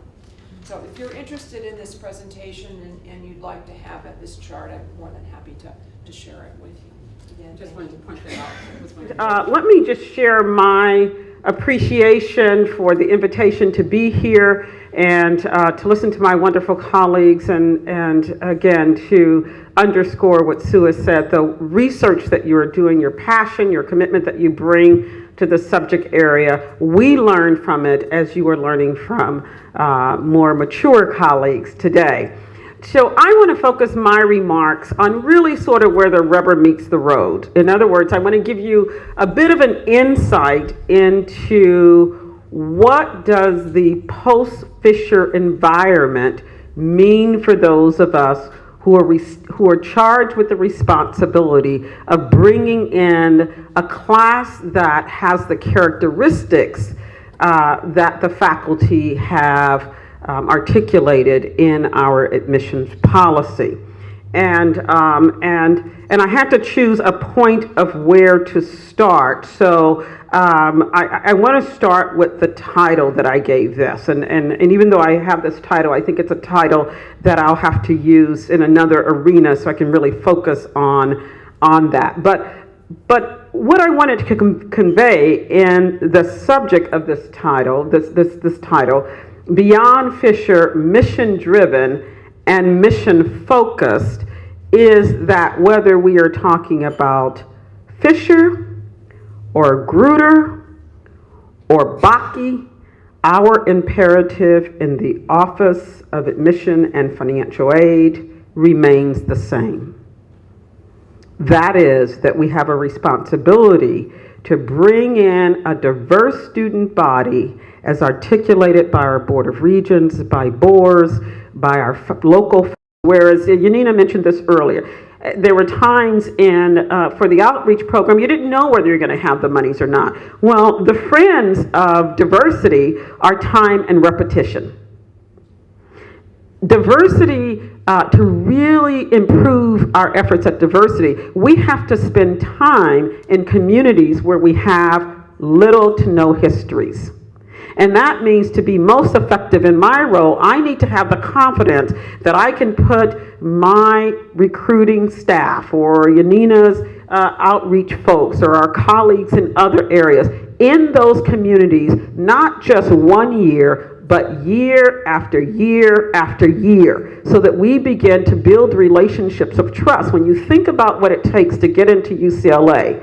So if you're interested in this presentation and you'd like to have this chart, I'm more than happy to share it with you. Again, just wanted to point that out. Let me just share my appreciation for the invitation to be here and to listen to my wonderful colleagues and again to underscore what Sue has said, the research that you are doing, your passion, your commitment that you bring to the subject area. We learn from it as you are learning from more mature colleagues today. So I want to focus my remarks on really sort of where the rubber meets the road. In other words, I want to give you a bit of an insight into what does the post-Fisher environment mean for those of us who are charged with the responsibility of bringing in a class that has the characteristics that the faculty have articulated in our admissions policy. and I had to choose a point of where to start. So I want to start with the title that I gave this, and even though I have this title, I think it's a title that I'll have to use in another arena so I can really focus on that. But what I wanted to convey in the subject of this title, this title, Beyond Fisher, Mission Driven and Mission Focused, is that whether we are talking about Fisher or Grutter or Bakke, our imperative in the Office of Admission and Financial Aid remains the same. That is, that we have a responsibility to bring in a diverse student body as articulated by our Board of Regents, by boards, by our local, whereas Yanina mentioned this earlier. There were times for the outreach program, you didn't know whether you're going to have the monies or not. Well, the friends of diversity are time and repetition. Diversity, to really improve our efforts at diversity, we have to spend time in communities where we have little to no histories. And that means to be most effective in my role, I need to have the confidence that I can put my recruiting staff or Yanina's outreach folks or our colleagues in other areas in those communities, not just 1 year, but year after year after year, so that we begin to build relationships of trust. When you think about what it takes to get into UCLA,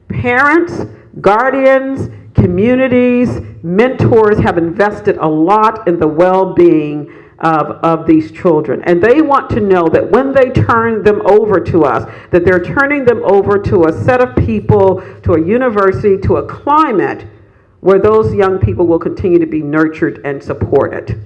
parents, guardians, communities, mentors have invested a lot in the well-being of these children. And they want to know that when they turn them over to us, that they're turning them over to a set of people, to a university, to a climate where those young people will continue to be nurtured and supported.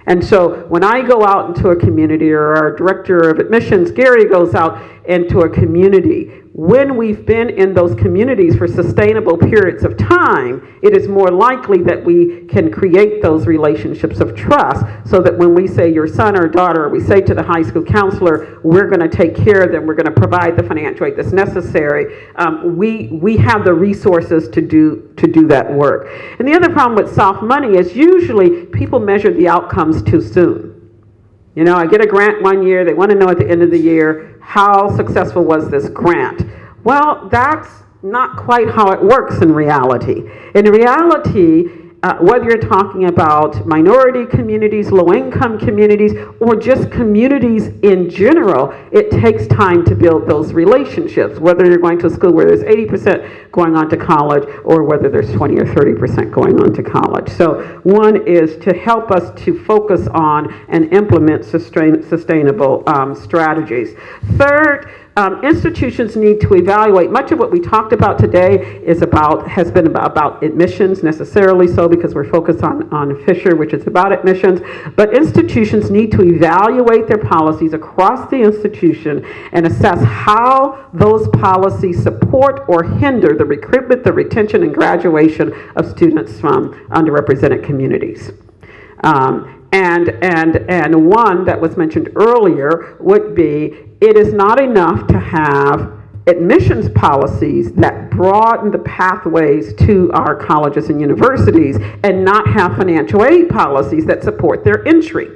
And so when I go out into a community, or our director of admissions, Gary, goes out into a community, when we've been in those communities for sustainable periods of time, it is more likely that we can create those relationships of trust, so that when we say your son or daughter, or we say to the high school counselor, we're going to take care of them, we're going to provide the financial aid that's necessary, we have the resources to do that work. And the other problem with soft money is usually people measure the outcomes too soon. You know, I get a grant 1 year, they want to know at the end of the year, how successful was this grant? Well, that's not quite how it works in reality. In reality, whether you're talking about minority communities, low-income communities, or just communities in general, it takes time to build those relationships, whether you're going to a school where there's 80% going on to college, or whether there's 20 or 30% going on to college. So one is to help us to focus on and implement sustainable strategies. Third, institutions need to evaluate. Much of what we talked about today has been about admissions, necessarily so, because we're focused on Fisher, which is about admissions. But institutions need to evaluate their policies across the institution and assess how those policies support or hinder the recruitment, the retention, and graduation of students from underrepresented communities. And one that was mentioned earlier would be, it is not enough to have admissions policies that broaden the pathways to our colleges and universities and not have financial aid policies that support their entry.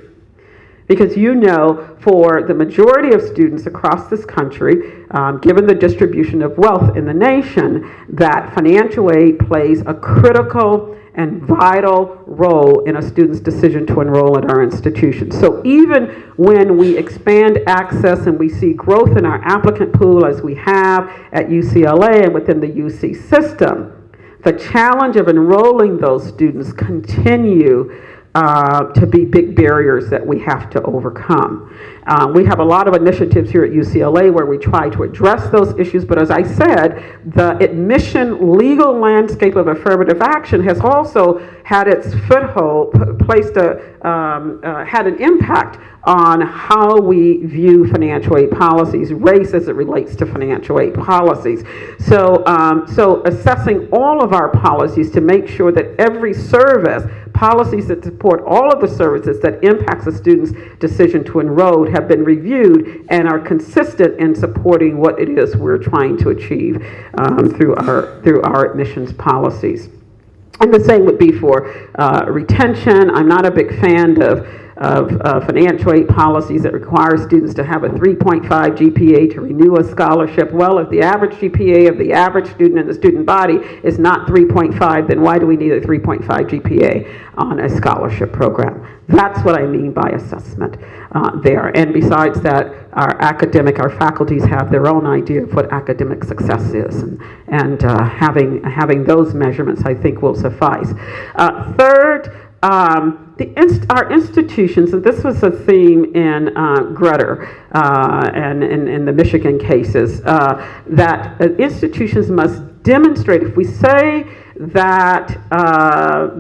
Because you know, for the majority of students across this country, given the distribution of wealth in the nation, that financial aid plays a critical and vital role in a student's decision to enroll at our institutions. So even when we expand access and we see growth in our applicant pool, as we have at UCLA and within the UC system, the challenge of enrolling those students continue to be big barriers that we have to overcome. We have a lot of initiatives here at UCLA where we try to address those issues, but as I said, the admission legal landscape of affirmative action has also had its foothold, had an impact on how we view financial aid policies, race as it relates to financial aid policies. So assessing all of our policies to make sure that every service, policies that support all of the services that impacts a student's decision to enroll have been reviewed and are consistent in supporting what it is we're trying to achieve through our admissions policies. And the same would be for retention. I'm not a big fan of financial aid policies that require students to have a 3.5 GPA to renew a scholarship. Well, if the average GPA of the average student in the student body is not 3.5, then why do we need a 3.5 GPA on a scholarship program? That's what I mean by assessment there. And besides that, our faculties have their own idea of what academic success is, and having those measurements, I think, will suffice. Third, our institutions, and this was a theme in Grutter and in the Michigan cases, that institutions must demonstrate, if we say that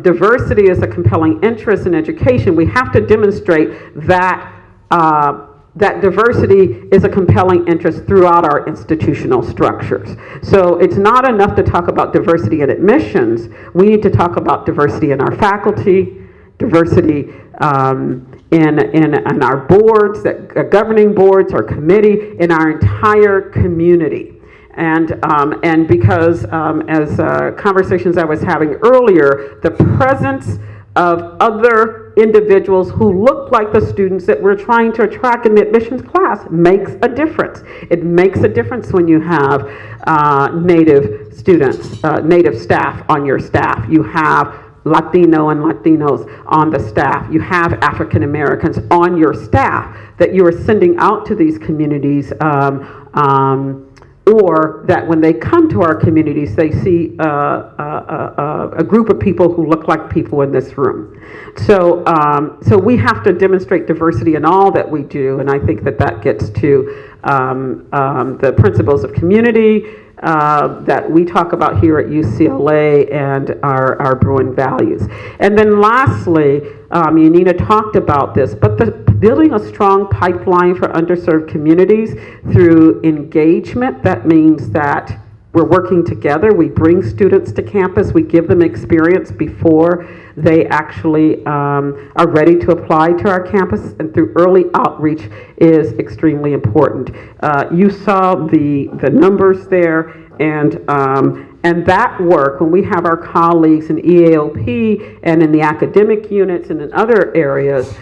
diversity is a compelling interest in education, we have to demonstrate that that diversity is a compelling interest throughout our institutional structures. So it's not enough to talk about diversity in admissions. We need to talk about diversity in our faculty, diversity in our boards, governing boards, our committee, in our entire community. And because as conversations I was having earlier, the presence of other individuals who look like the students that we're trying to attract in the admissions class makes a difference. It makes a difference when you have Native students, Native staff on your staff. You have Latino and Latinos on the staff. You have African Americans on your staff that you are sending out to these communities, or that when they come to our communities, they see a group of people who look like people in this room. So we have to demonstrate diversity in all that we do, and I think that gets to the principles of community that we talk about here at UCLA and our Bruin values. And then lastly, Yanina talked about this, but building a strong pipeline for underserved communities through engagement. That means that we're working together. We bring students to campus. We give them experience before they actually are ready to apply to our campus, and through early outreach is extremely important. You saw the numbers there, and that work, when we have our colleagues in EAOP and in the academic units and in other areas,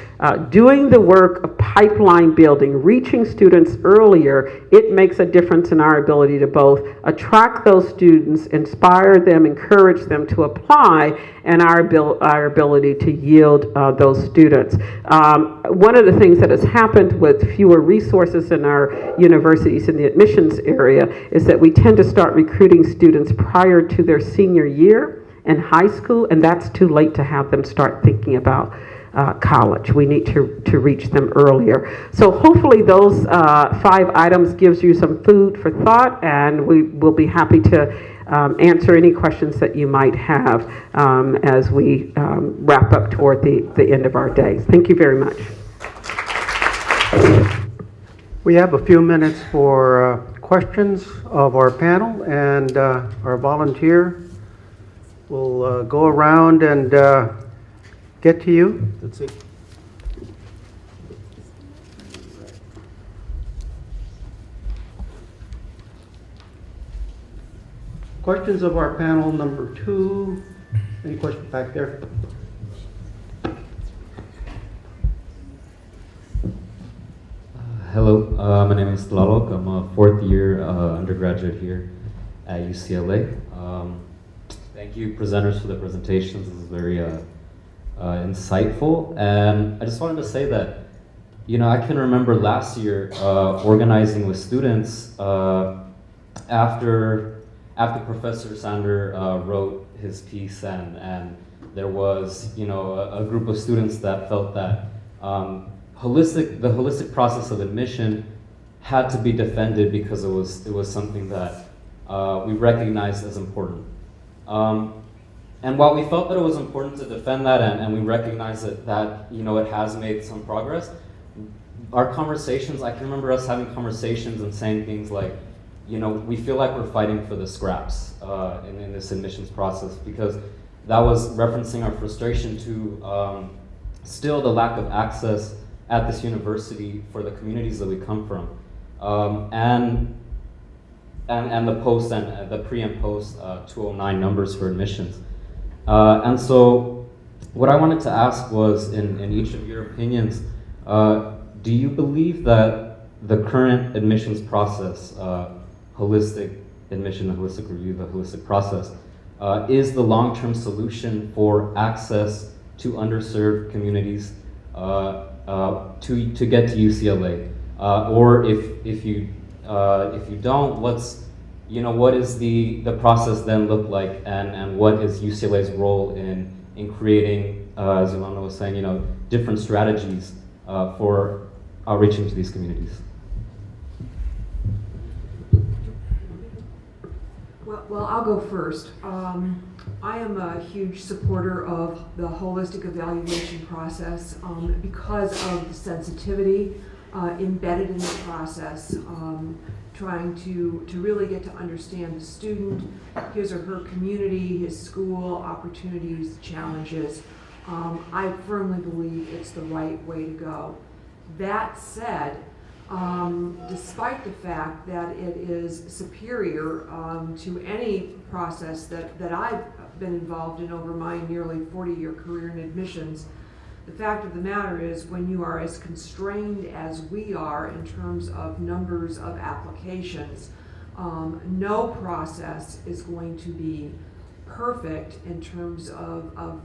doing the work of pipeline building, reaching students earlier, it makes a difference in our ability to both attract those students, inspire them, encourage them to apply, and our ability to yield those students. One of the things that has happened with fewer resources in our universities in the admissions area is that we tend to start recruiting students prior to their senior year in high school, and that's too late to have them start thinking about college. We need to reach them earlier. So hopefully those 5 items gives you some food for thought, and we will be happy to answer any questions that you might have as we wrap up toward the end of our day. Thank you very much. We have a few minutes for questions of our panel, and our volunteer will go around and get to you. That's it. Questions of our panel number 2. Any questions back there? Hello, my name is Tlalok. I'm a 4th year undergraduate here at UCLA. Thank you, presenters, for the presentations. This is very insightful. And I just wanted to say that, I can remember last year organizing with students after Professor Sander wrote his piece, and there was, a group of students that felt that the holistic process of admission had to be defended because it was something that we recognized as important. And while we felt that it was important to defend that, and we recognize that it has made some progress, our conversations, I can remember us having conversations and saying things like, we feel like we're fighting for the scraps in this admissions process, because that was referencing our frustration to still the lack of access at this university for the communities that we come from, and the post and the pre and post 209 numbers for admissions. And so what I wanted to ask was, in each of your opinions, do you believe that the current admissions process, holistic admission, holistic review, the holistic process, is the long-term solution for access to underserved communities to get to UCLA? Or if you don't, what is the process then look like, and what is UCLA's role in creating, as Ilana was saying, different strategies for outreaching to these communities? Well, I'll go first. I am a huge supporter of the holistic evaluation process because of the sensitivity embedded in the process, trying to really get to understand the student, his or her community, his school, opportunities, challenges. I firmly believe it's the right way to go. That said, despite the fact that it is superior to any process that I've been involved in over my nearly 40-year career in admissions, the fact of the matter is, when you are as constrained as we are in terms of numbers of applications, no process is going to be perfect in terms of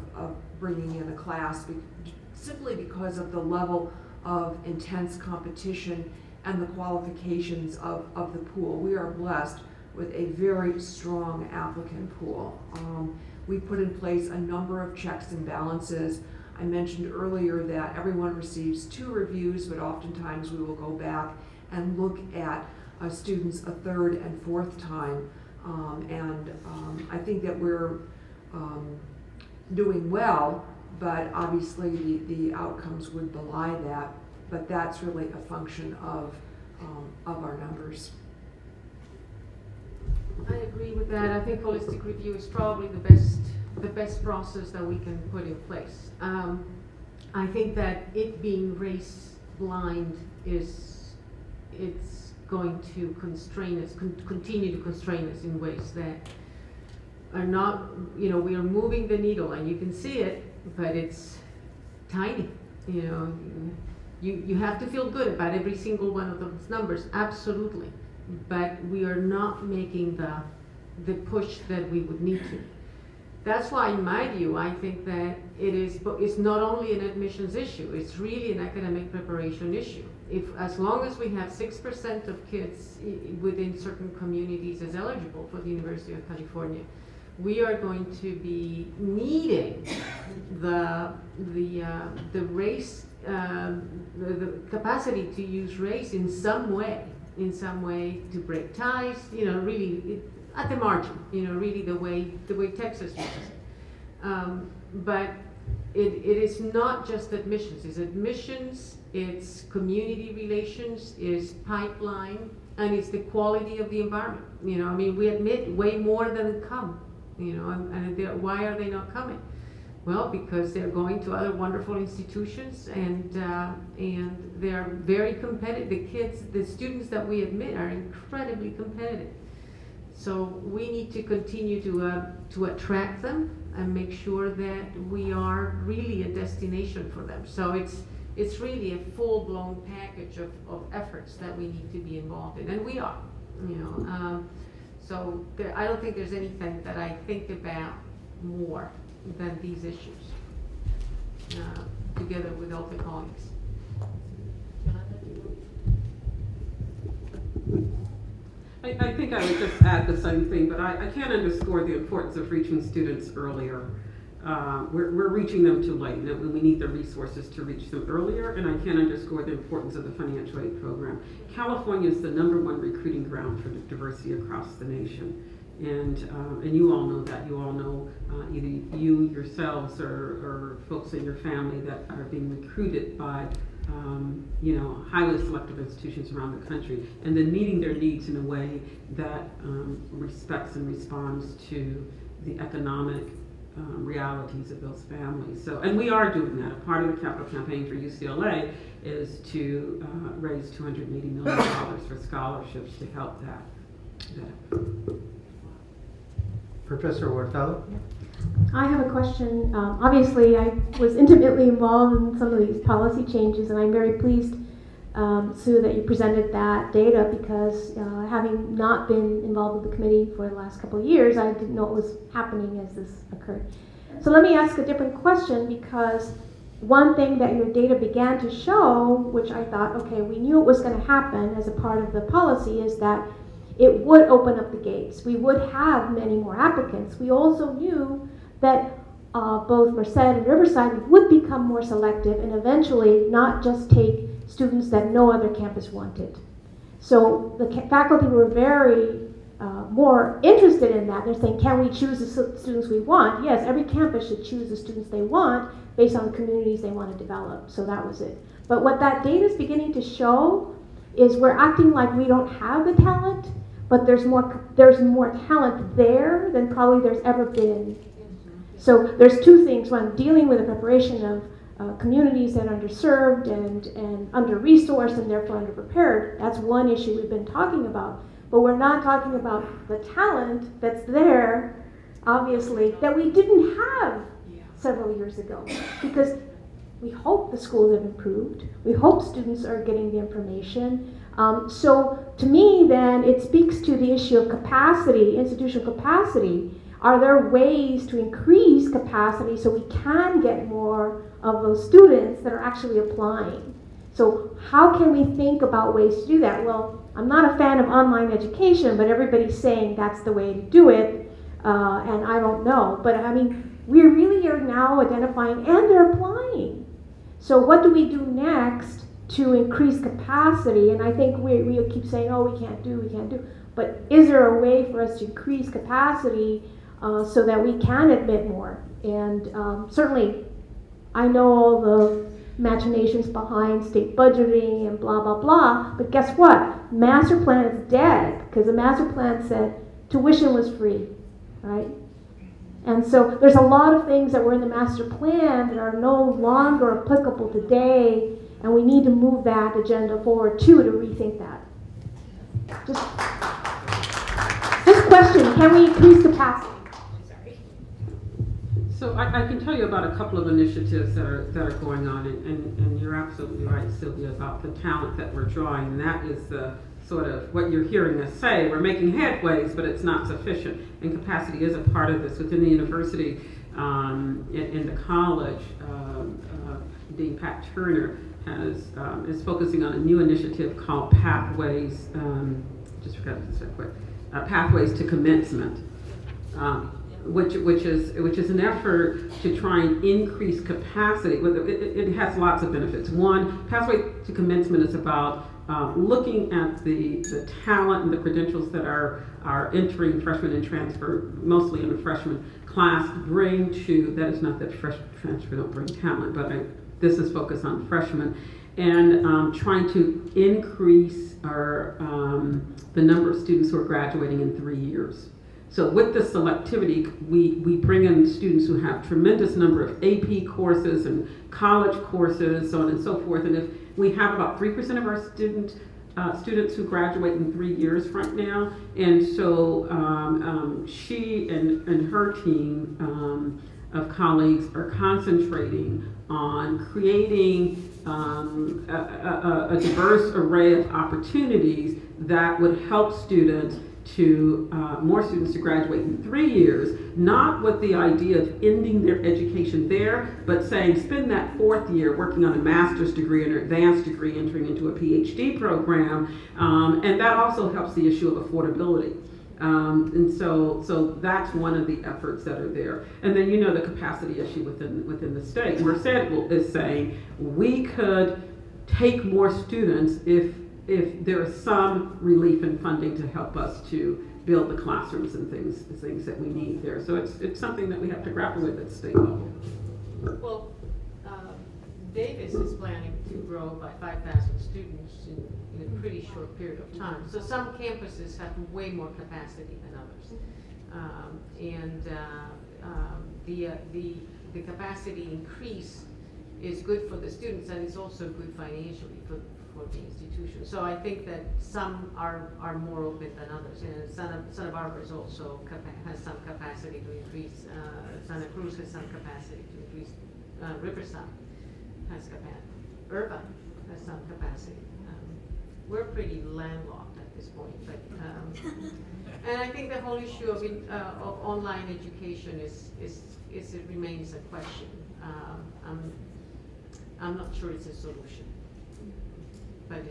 bringing in a class, simply because of the level of intense competition and the qualifications of the pool. We are blessed with a very strong applicant pool. We put in place a number of checks and balances. I mentioned earlier that everyone receives 2 reviews, but oftentimes we will go back and look at students a 3rd and 4th time. I think that we're doing well, but obviously the outcomes would belie that. But that's really a function of our numbers. I agree with that. I think holistic review is probably the best process that we can put in place. I think that it being race blind it's going to constrain us, continue to constrain us in ways that are not, we are moving the needle, and you can see it, but it's tiny. You have to feel good about every single one of those numbers, absolutely. But we are not making the push that we would need to. That's why, in my view, I think that it's not only an admissions issue, it's really an academic preparation issue. As long as we have 6% of kids within certain communities as eligible for the University of California, we are going to be needing the race, the capacity to use race in some way to break ties, really at the margin, really the way Texas uses it. But it is not just admissions. It's admissions, it's community relations, it's pipeline, and it's the quality of the environment. We admit way more than come, and why are they not coming? Well, because they're going to other wonderful institutions, and they're very competitive. The students that we admit are incredibly competitive. So we need to continue to attract them and make sure that we are really a destination for them. So it's really a full-blown package of efforts that we need to be involved in, and we are. So I don't think there's anything that I think about more than these issues, together with all the colleagues. I think I would just add the same thing, but I can't underscore the importance of reaching students earlier. We're reaching them too late, and we need the resources to reach them earlier, and I can't underscore the importance of the financial aid program. California is the #1 recruiting ground for diversity across the nation. And you all know that. You all know either you yourselves or folks in your family that are being recruited by highly selective institutions around the country, and then meeting their needs in a way that respects and responds to the economic realities of those families. So, and we are doing that. A part of the capital campaign for UCLA is to raise $280 million for scholarships to help that. Professor Hurtado? I have a question. Obviously, I was intimately involved in some of these policy changes, and I'm very pleased, Sue, that you presented that data because having not been involved with the committee for the last couple of years, I didn't know what was happening as this occurred. So let me ask a different question, because one thing that your data began to show, which I thought, okay, we knew it was going to happen as a part of the policy, is that it would open up the gates. We would have many more applicants. We also knew that both Merced and Riverside would become more selective and eventually not just take students that no other campus wanted. So the faculty were very more interested in that. They're saying, can we choose the students we want? Yes, every campus should choose the students they want based on the communities they want to develop. So that was it. But what that data is beginning to show is we're acting like we don't have the talent, but there's more talent there than probably there's ever been. So there's two things. One, dealing with the preparation of communities that are underserved and under-resourced and therefore underprepared. That's one issue we've been talking about. But we're not talking about the talent that's there, obviously, that we didn't have several years ago. Because we hope the schools have improved. We hope students are getting the information. So to me, then, it speaks to the issue of capacity, institutional capacity. Are there ways to increase capacity so we can get more of those students that are actually applying? So how can we think about ways to do that? Well, I'm not a fan of online education, but everybody's saying that's the way to do it, and I don't know. But I mean, we really are now identifying, and they're applying. So what do we do next to increase capacity? And I think we keep saying, oh, we can't do. But is there a way for us to increase capacity so that we can admit more? And certainly, I know all the machinations behind state budgeting and blah, blah, blah, but guess what? Master plan is dead, because the master plan said tuition was free, right? And so there's a lot of things that were in the master plan that are no longer applicable today, and we need to move that agenda forward too to rethink that. Just question, can we increase capacity? So I can tell you about a couple of initiatives that are going on, and you're absolutely right, Sylvia, about the talent that we're drawing. And that is the sort of what you're hearing us say. We're making headways, but it's not sufficient. And capacity is a part of this. Within the university, in the college, Dean Pat Turner is focusing on a new initiative called Pathways. Just forgot to say quick. Pathways to Commencement. Which is an effort to try and increase capacity. It has lots of benefits. One, Pathway to Commencement is about looking at the talent and the credentials that are entering freshmen and transfer, mostly in the freshman class, bring to, that is not that transfer don't bring talent, but this is focused on freshmen, and trying to increase the number of students who are graduating in 3 years. So with this selectivity, we bring in students who have tremendous number of AP courses and college courses, so on and so forth. And if we have about 3% of our students who graduate in 3 years right now, and so she and her team of colleagues are concentrating on creating a diverse array of opportunities that would help students more students to graduate in 3 years, not with the idea of ending their education there, but saying spend that 4th year working on a master's degree and an advanced degree, entering into a PhD program, and that also helps the issue of affordability. And so that's one of the efforts that are there. And then the capacity issue within the state. Merced is saying we could take more students if there is some relief in funding to help us to build the classrooms and things that we need there. So it's something that we have to grapple with at the state level. Well, Davis is planning to grow by 5,000 students in a pretty short period of time. So some campuses have way more capacity than others. the capacity increase is good for the students, and it's also good financially for the institution. So I think that some are more open than others. And Santa Barbara is also has some capacity to increase. Santa Cruz has some capacity to increase. Riverside has capacity. Irvine has some capacity. We're pretty landlocked at this point, but and I think the whole issue of online education it remains a question. I'm not sure it's a solution, but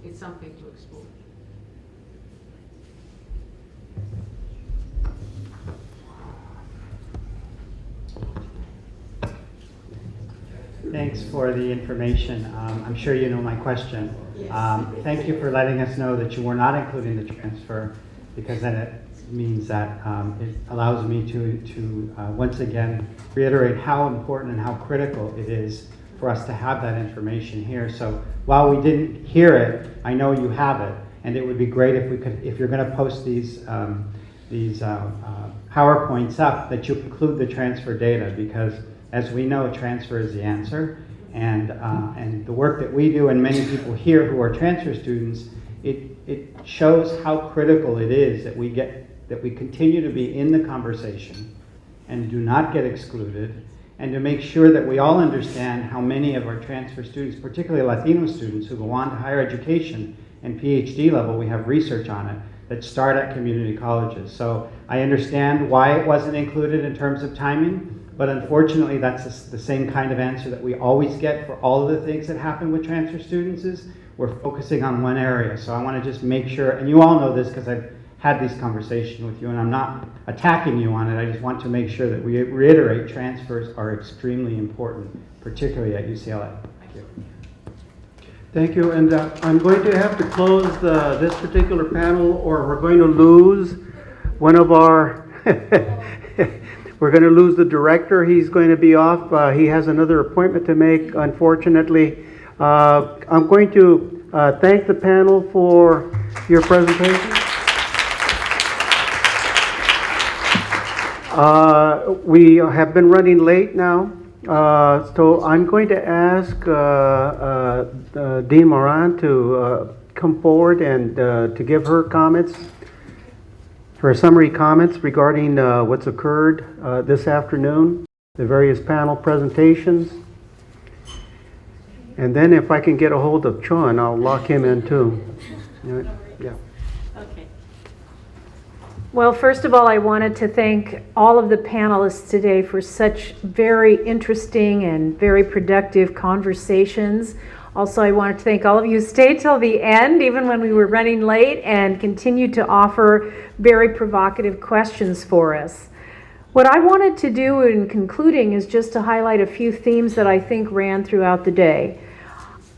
it's something to explore. Thanks for the information. I'm sure you know my question. Thank you for letting us know that you were not including the transfer, because then it means that it allows me to once again reiterate how important and how critical it is for us to have that information here. So while we didn't hear it, I know you have it, and it would be great if we could, if you're going to post these PowerPoints up, that you include the transfer data, because as we know, transfer is the answer, and the work that we do and many people here who are transfer students, it shows how critical it is that we continue to be in the conversation and do not get excluded, and to make sure that we all understand how many of our transfer students, particularly Latino students who go on to higher education and PhD level, we have research on it, that start at community colleges. So I understand why it wasn't included in terms of timing, but unfortunately that's the same kind of answer that we always get for all of the things that happen with transfer students, is we're focusing on one area. So I want to just make sure, and you all know this because I've had this conversation with you, and I'm not attacking you on it. I just want to make sure that we reiterate transfers are extremely important, particularly at UCLA. Thank you. Thank you, and I'm going to have to close this particular panel, or we're going to lose one of our, we're going to lose the director. He's going to be off. He has another appointment to make, unfortunately. I'm going to thank the panel for your presentation. We have been running late now, so I'm going to ask Dean Moran to come forward and to give her comments, her summary comments regarding what's occurred this afternoon, the various panel presentations. And then if I can get a hold of Chun, I'll lock him in too. Yeah. Okay. Well, first of all, I wanted to thank all of the panelists today for such very interesting and very productive conversations. Also, I wanted to thank all of you who stayed till the end, even when we were running late, and continued to offer very provocative questions for us. What I wanted to do in concluding is just to highlight a few themes that I think ran throughout the day.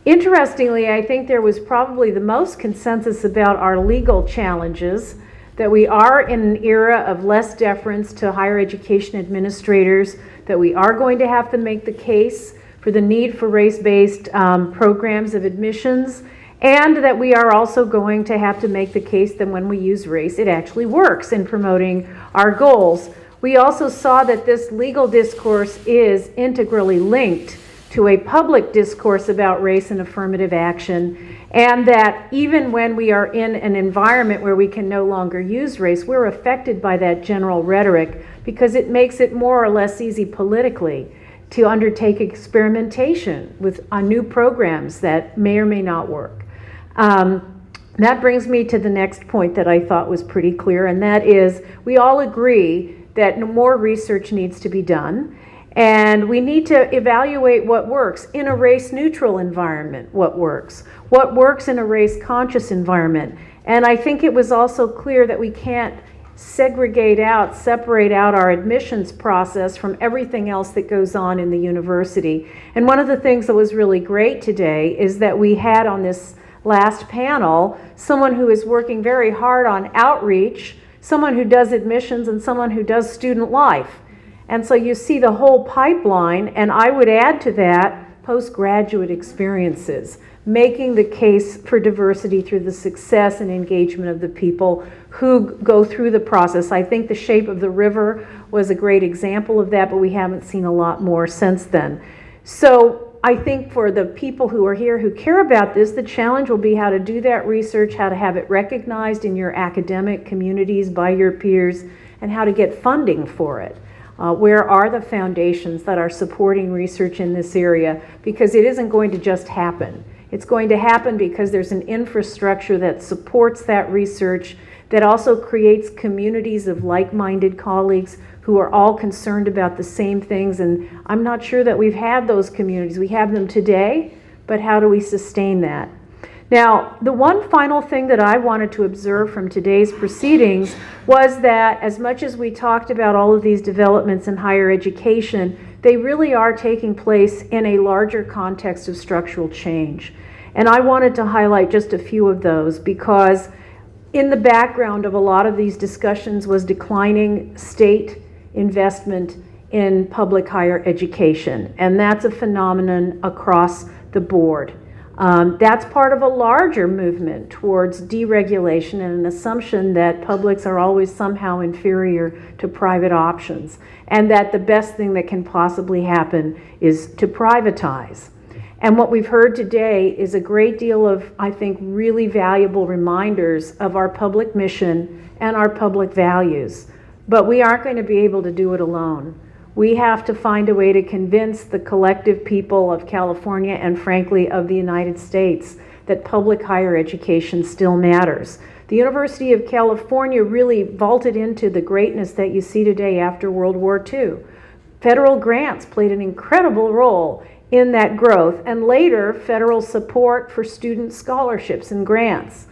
Interestingly, I think there was probably the most consensus about our legal challenges, that we are in an era of less deference to higher education administrators, that we are going to have to make the case for the need for race-based programs of admissions, and that we are also going to have to make the case that when we use race, it actually works in promoting our goals. We also saw that this legal discourse is integrally linked to a public discourse about race and affirmative action, and that even when we are in an environment where we can no longer use race, we're affected by that general rhetoric because it makes it more or less easy politically to undertake experimentation with new programs that may or may not work. That brings me to the next point that I thought was pretty clear, and that is we all agree that more research needs to be done. And we need to evaluate what works in a race-neutral environment, what works in a race-conscious environment. And I think it was also clear that we can't separate out our admissions process from everything else that goes on in the university. And one of the things that was really great today is that we had on this last panel someone who is working very hard on outreach, someone who does admissions, and someone who does student life. And so you see the whole pipeline, and I would add to that postgraduate experiences, making the case for diversity through the success and engagement of the people who go through the process. I think The Shape of the River was a great example of that, but we haven't seen a lot more since then. So I think for the people who are here who care about this, the challenge will be how to do that research, how to have it recognized in your academic communities by your peers, and how to get funding for it. Where are the foundations that are supporting research in this area? Because it isn't going to just happen. It's going to happen because there's an infrastructure that supports that research, that also creates communities of like-minded colleagues who are all concerned about the same things. And I'm not sure that we've had those communities. We have them today, but how do we sustain that? Now, the one final thing that I wanted to observe from today's proceedings was that as much as we talked about all of these developments in higher education, they really are taking place in a larger context of structural change. And I wanted to highlight just a few of those because in the background of a lot of these discussions was declining state investment in public higher education. And that's a phenomenon across the board. That's part of a larger movement towards deregulation and an assumption that publics are always somehow inferior to private options, and that the best thing that can possibly happen is to privatize. And what we've heard today is a great deal of, I think, really valuable reminders of our public mission and our public values. But we aren't going to be able to do it alone. We have to find a way to convince the collective people of California and, frankly, of the United States that public higher education still matters. The University of California really vaulted into the greatness that you see today after World War II. Federal grants played an incredible role in that growth, and later federal support for student scholarships and grants.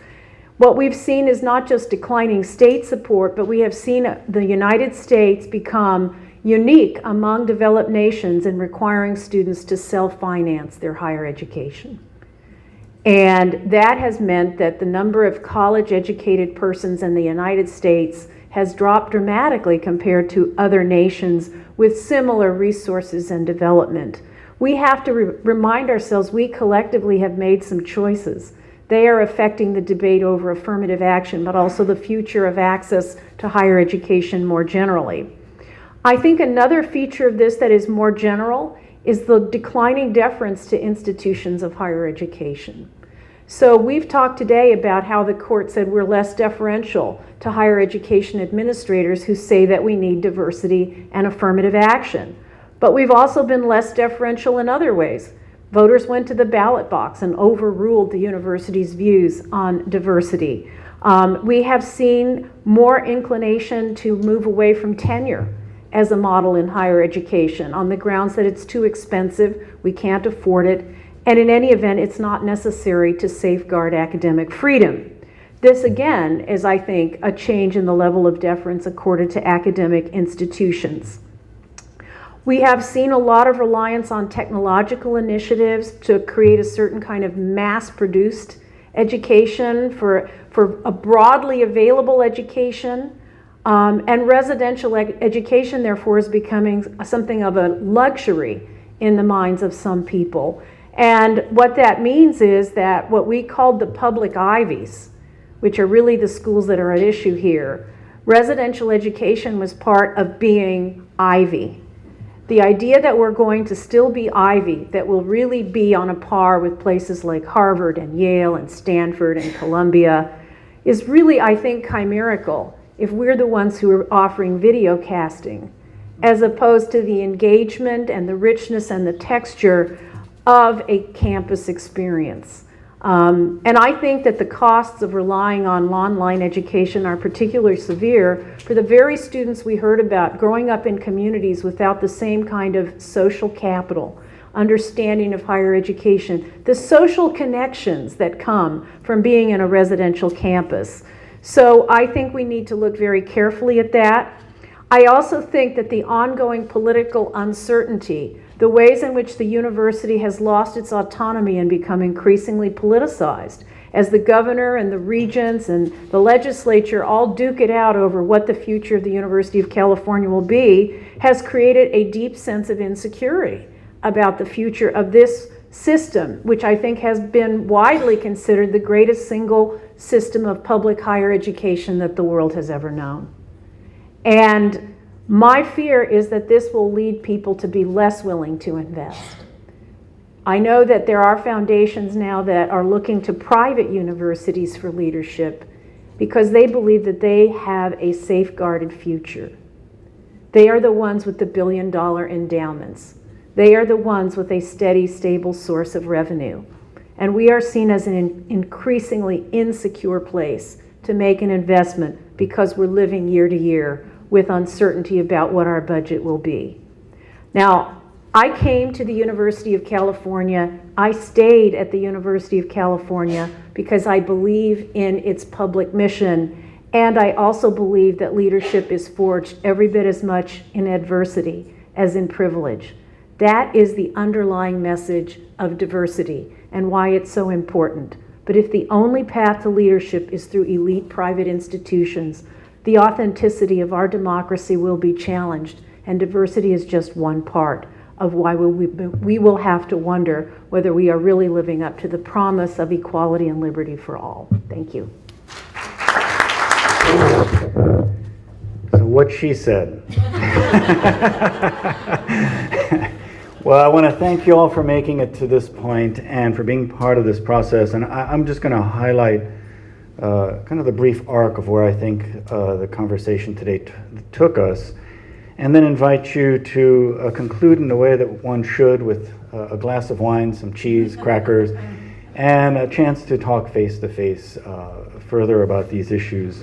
What we've seen is not just declining state support, but we have seen the United States become unique among developed nations in requiring students to self-finance their higher education. And that has meant that the number of college-educated persons in the United States has dropped dramatically compared to other nations with similar resources and development. We have to remind ourselves we collectively have made some choices. They are affecting the debate over affirmative action, but also the future of access to higher education more generally. I think another feature of this that is more general is the declining deference to institutions of higher education. So we've talked today about how the court said we're less deferential to higher education administrators who say that we need diversity and affirmative action. But we've also been less deferential in other ways. Voters went to the ballot box and overruled the university's views on diversity. We have seen more inclination to move away from tenure as a model in higher education on the grounds that it's too expensive, we can't afford it, and in any event, it's not necessary to safeguard academic freedom. This, again, is, I think, a change in the level of deference accorded to academic institutions. We have seen a lot of reliance on technological initiatives to create a certain kind of mass-produced education for a broadly available education. And residential education, therefore, is becoming something of a luxury in the minds of some people. And what that means is that what we called the public Ivies, which are really the schools that are at issue here, residential education was part of being Ivy. The idea that we're going to still be Ivy, that will really be on a par with places like Harvard and Yale and Stanford and Columbia, is really, I think, chimerical if we're the ones who are offering video casting, as opposed to the engagement and the richness and the texture of a campus experience. And I think that the costs of relying on online education are particularly severe for the very students we heard about growing up in communities without the same kind of social capital, understanding of higher education, the social connections that come from being in a residential campus. So I think we need to look very carefully at that. I also think that the ongoing political uncertainty, the ways in which the university has lost its autonomy and become increasingly politicized, as the governor and the regents and the legislature all duke it out over what the future of the University of California will be, has created a deep sense of insecurity about the future of this system, which I think has been widely considered the greatest single system of public higher education that the world has ever known. And my fear is that this will lead people to be less willing to invest. I know that there are foundations now that are looking to private universities for leadership because they believe that they have a safeguarded future. They are the ones with the billion-dollar endowments. They are the ones with a steady, stable source of revenue. And we are seen as an increasingly insecure place to make an investment because we're living year to year with uncertainty about what our budget will be. Now, I came to the University of California. I stayed at the University of California because I believe in its public mission, and I also believe that leadership is forged every bit as much in adversity as in privilege. That is the underlying message of diversity and why it's so important. But if the only path to leadership is through elite private institutions, the authenticity of our democracy will be challenged, and diversity is just one part of why we will have to wonder whether we are really living up to the promise of equality and liberty for all. Thank you. So what she said. Well, I want to thank you all for making it to this point and for being part of this process. And I'm just going to highlight kind of the brief arc of where I think the conversation today took us, and then invite you to conclude in the way that one should, with a glass of wine, some cheese, crackers, and a chance to talk face-to-face further about these issues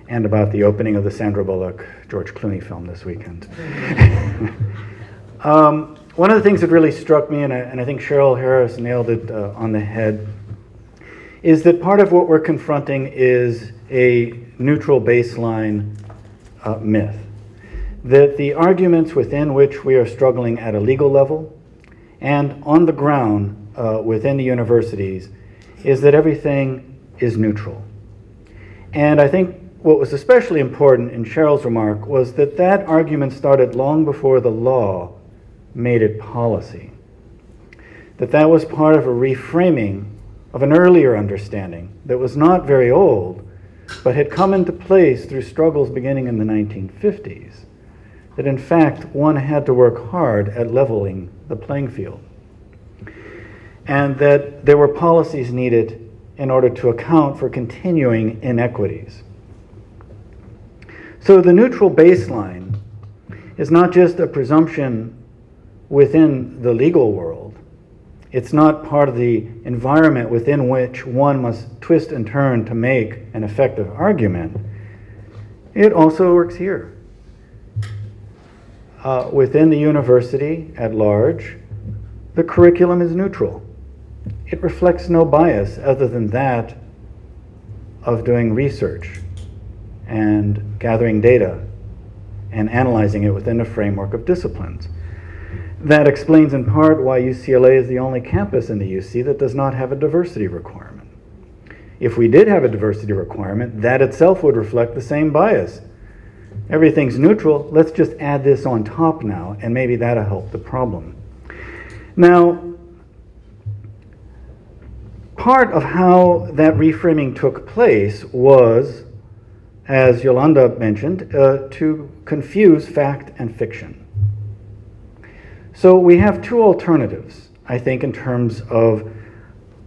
and about the opening of the Sandra Bullock, George Clooney film this weekend. One of the things that really struck me, and I think Cheryl Harris nailed it on the head, is that part of what we're confronting is a neutral baseline myth. That the arguments within which we are struggling at a legal level and on the ground within the universities is that everything is neutral. And I think what was especially important in Cheryl's remark was that that argument started long before the law made it policy. That was part of a reframing of an earlier understanding that was not very old, but had come into place through struggles beginning in the 1950s. That in fact, one had to work hard at leveling the playing field. And that there were policies needed in order to account for continuing inequities. So the neutral baseline is not just a presumption within the legal world. It's not part of the environment within which one must twist and turn to make an effective argument. It also works here. Within the university at large, the curriculum is neutral. It reflects no bias other than that of doing research and gathering data and analyzing it within a framework of disciplines. That explains in part why UCLA is the only campus in the UC that does not have a diversity requirement. If we did have a diversity requirement, that itself would reflect the same bias. Everything's neutral, let's just add this on top now, and maybe that'll help the problem. Now, part of how that reframing took place was, as Yolanda mentioned, to confuse fact and fiction. So we have two alternatives, I think, in terms of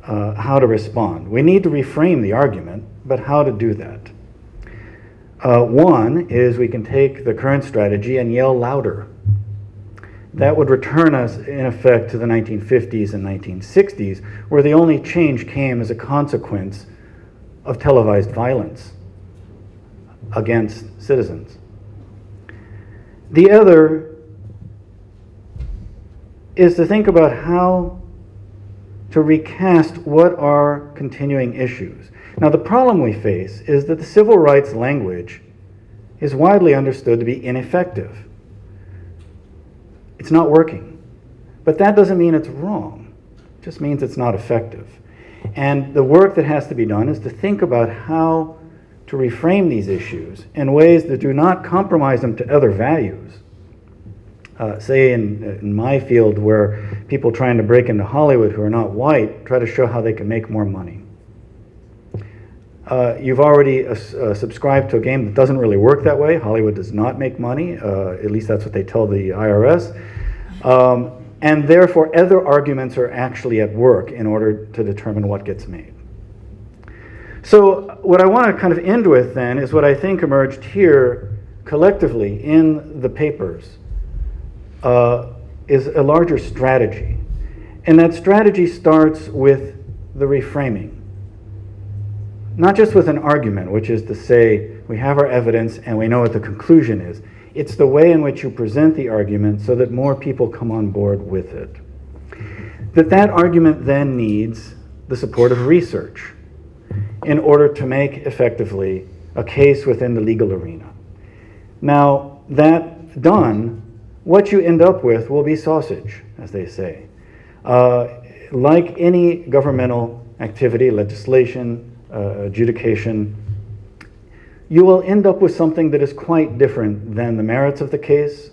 how to respond. We need to reframe the argument, but how to do that? One is we can take the current strategy and yell louder. That would return us, in effect, to the 1950s and 1960s, where the only change came as a consequence of televised violence against citizens. The other is to think about how to recast what are continuing issues. Now, the problem we face is that the civil rights language is widely understood to be ineffective. It's not working. But that doesn't mean it's wrong. It just means it's not effective. And the work that has to be done is to think about how to reframe these issues in ways that do not compromise them to other values, say in my field, where people trying to break into Hollywood who are not white try to show how they can make more money. You've already subscribed to a game that doesn't really work that way. Hollywood does not make money, at least that's what they tell the IRS. And therefore, other arguments are actually at work in order to determine what gets made. So what I want to kind of end with then is what I think emerged here collectively in the papers is a larger strategy. And that strategy starts with the reframing. Not just with an argument, which is to say we have our evidence and we know what the conclusion is. It's the way in which you present the argument so that more people come on board with it. That argument then needs the support of research in order to make effectively a case within the legal arena. Now, that done, what you end up with will be sausage, as they say. Like any governmental activity, legislation, adjudication, you will end up with something that is quite different than the merits of the case,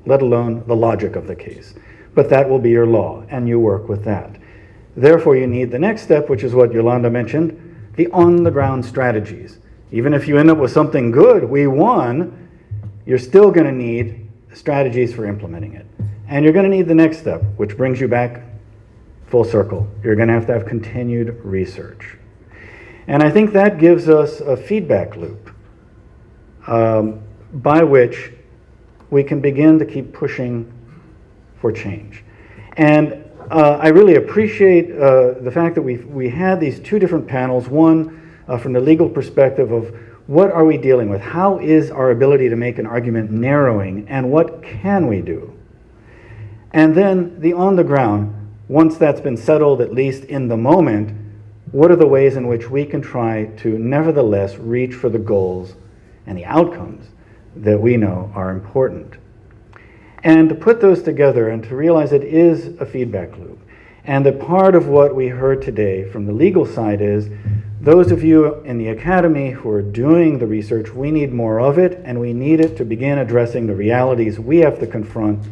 let alone the logic of the case. But that will be your law, and you work with that. Therefore, you need the next step, which is what Yolanda mentioned, the on-the-ground strategies. Even if you end up with something good, we won, you're still going to need strategies for implementing it. And you're going to need the next step, which brings you back full circle. You're going to have continued research. And I think that gives us a feedback loop by which we can begin to keep pushing for change. And I really appreciate the fact that we had these two different panels, one from the legal perspective of what are we dealing with? How is our ability to make an argument narrowing, and what can we do? And then the on the ground, once that's been settled, at least in the moment, what are the ways in which we can try to nevertheless reach for the goals and the outcomes that we know are important? And to put those together and to realize it is a feedback loop. And that part of what we heard today from the legal side is, those of you in the academy who are doing the research, we need more of it, and we need it to begin addressing the realities we have to confront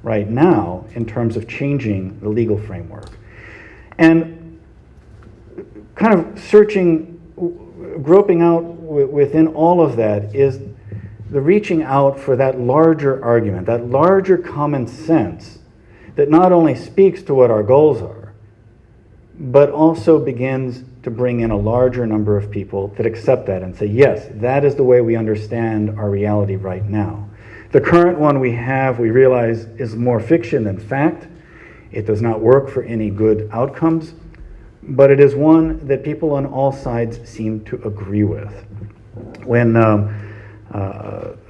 right now in terms of changing the legal framework. And kind of searching, groping out within all of that is the reaching out for that larger argument, that larger common sense that not only speaks to what our goals are, but also begins to bring in a larger number of people that accept that and say, yes, that is the way we understand our reality right now. The current one we have, we realize, is more fiction than fact. It does not work for any good outcomes, but it is one that people on all sides seem to agree with. When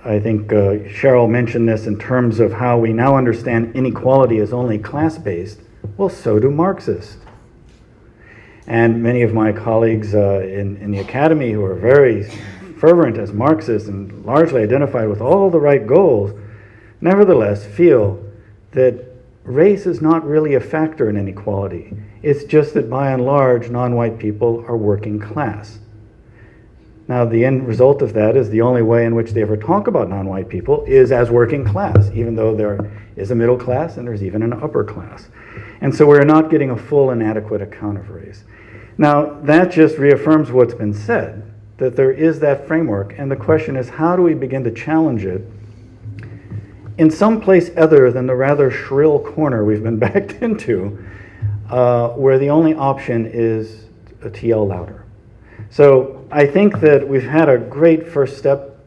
I think Cheryl mentioned this in terms of how we now understand inequality is only class-based, well, so do Marxists. And many of my colleagues in the academy who are very fervent as Marxists and largely identified with all the right goals, nevertheless feel that race is not really a factor in inequality. It's just that by and large, non-white people are working class. Now, the end result of that is the only way in which they ever talk about non-white people is as working class, even though there is a middle class and there's even an upper class. And so we're not getting a full and adequate account of race. Now, that just reaffirms what's been said, that there is that framework, and the question is, how do we begin to challenge it in some place other than the rather shrill corner we've been backed into, where the only option is a TL louder. So I think that we've had a great first step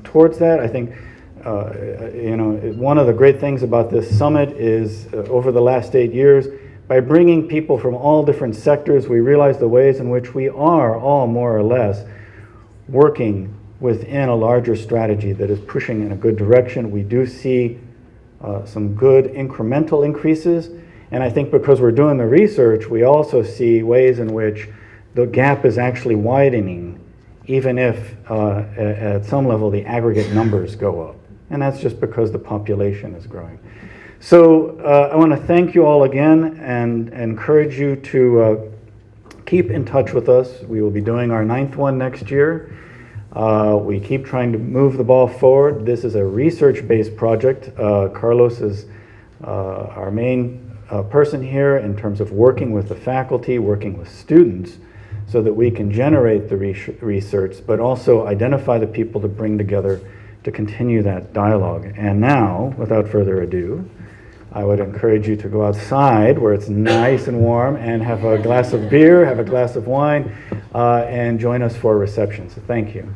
towards that. I think one of the great things about this summit is over the last 8 years, by bringing people from all different sectors, we realize the ways in which we are all more or less working within a larger strategy that is pushing in a good direction. We do see some good incremental increases, and I think because we're doing the research, we also see ways in which the gap is actually widening, even if at some level the aggregate numbers go up. And that's just because the population is growing. So I want to thank you all again and encourage you to keep in touch with us. We will be doing our 9th one next year. We keep trying to move the ball forward. This is a research-based project. Carlos is our main person here in terms of working with the faculty, working with students, so that we can generate the research, but also identify the people to bring together to continue that dialogue. And now, without further ado, I would encourage you to go outside where it's nice and warm and have a glass of beer, have a glass of wine, and join us for a reception. So thank you.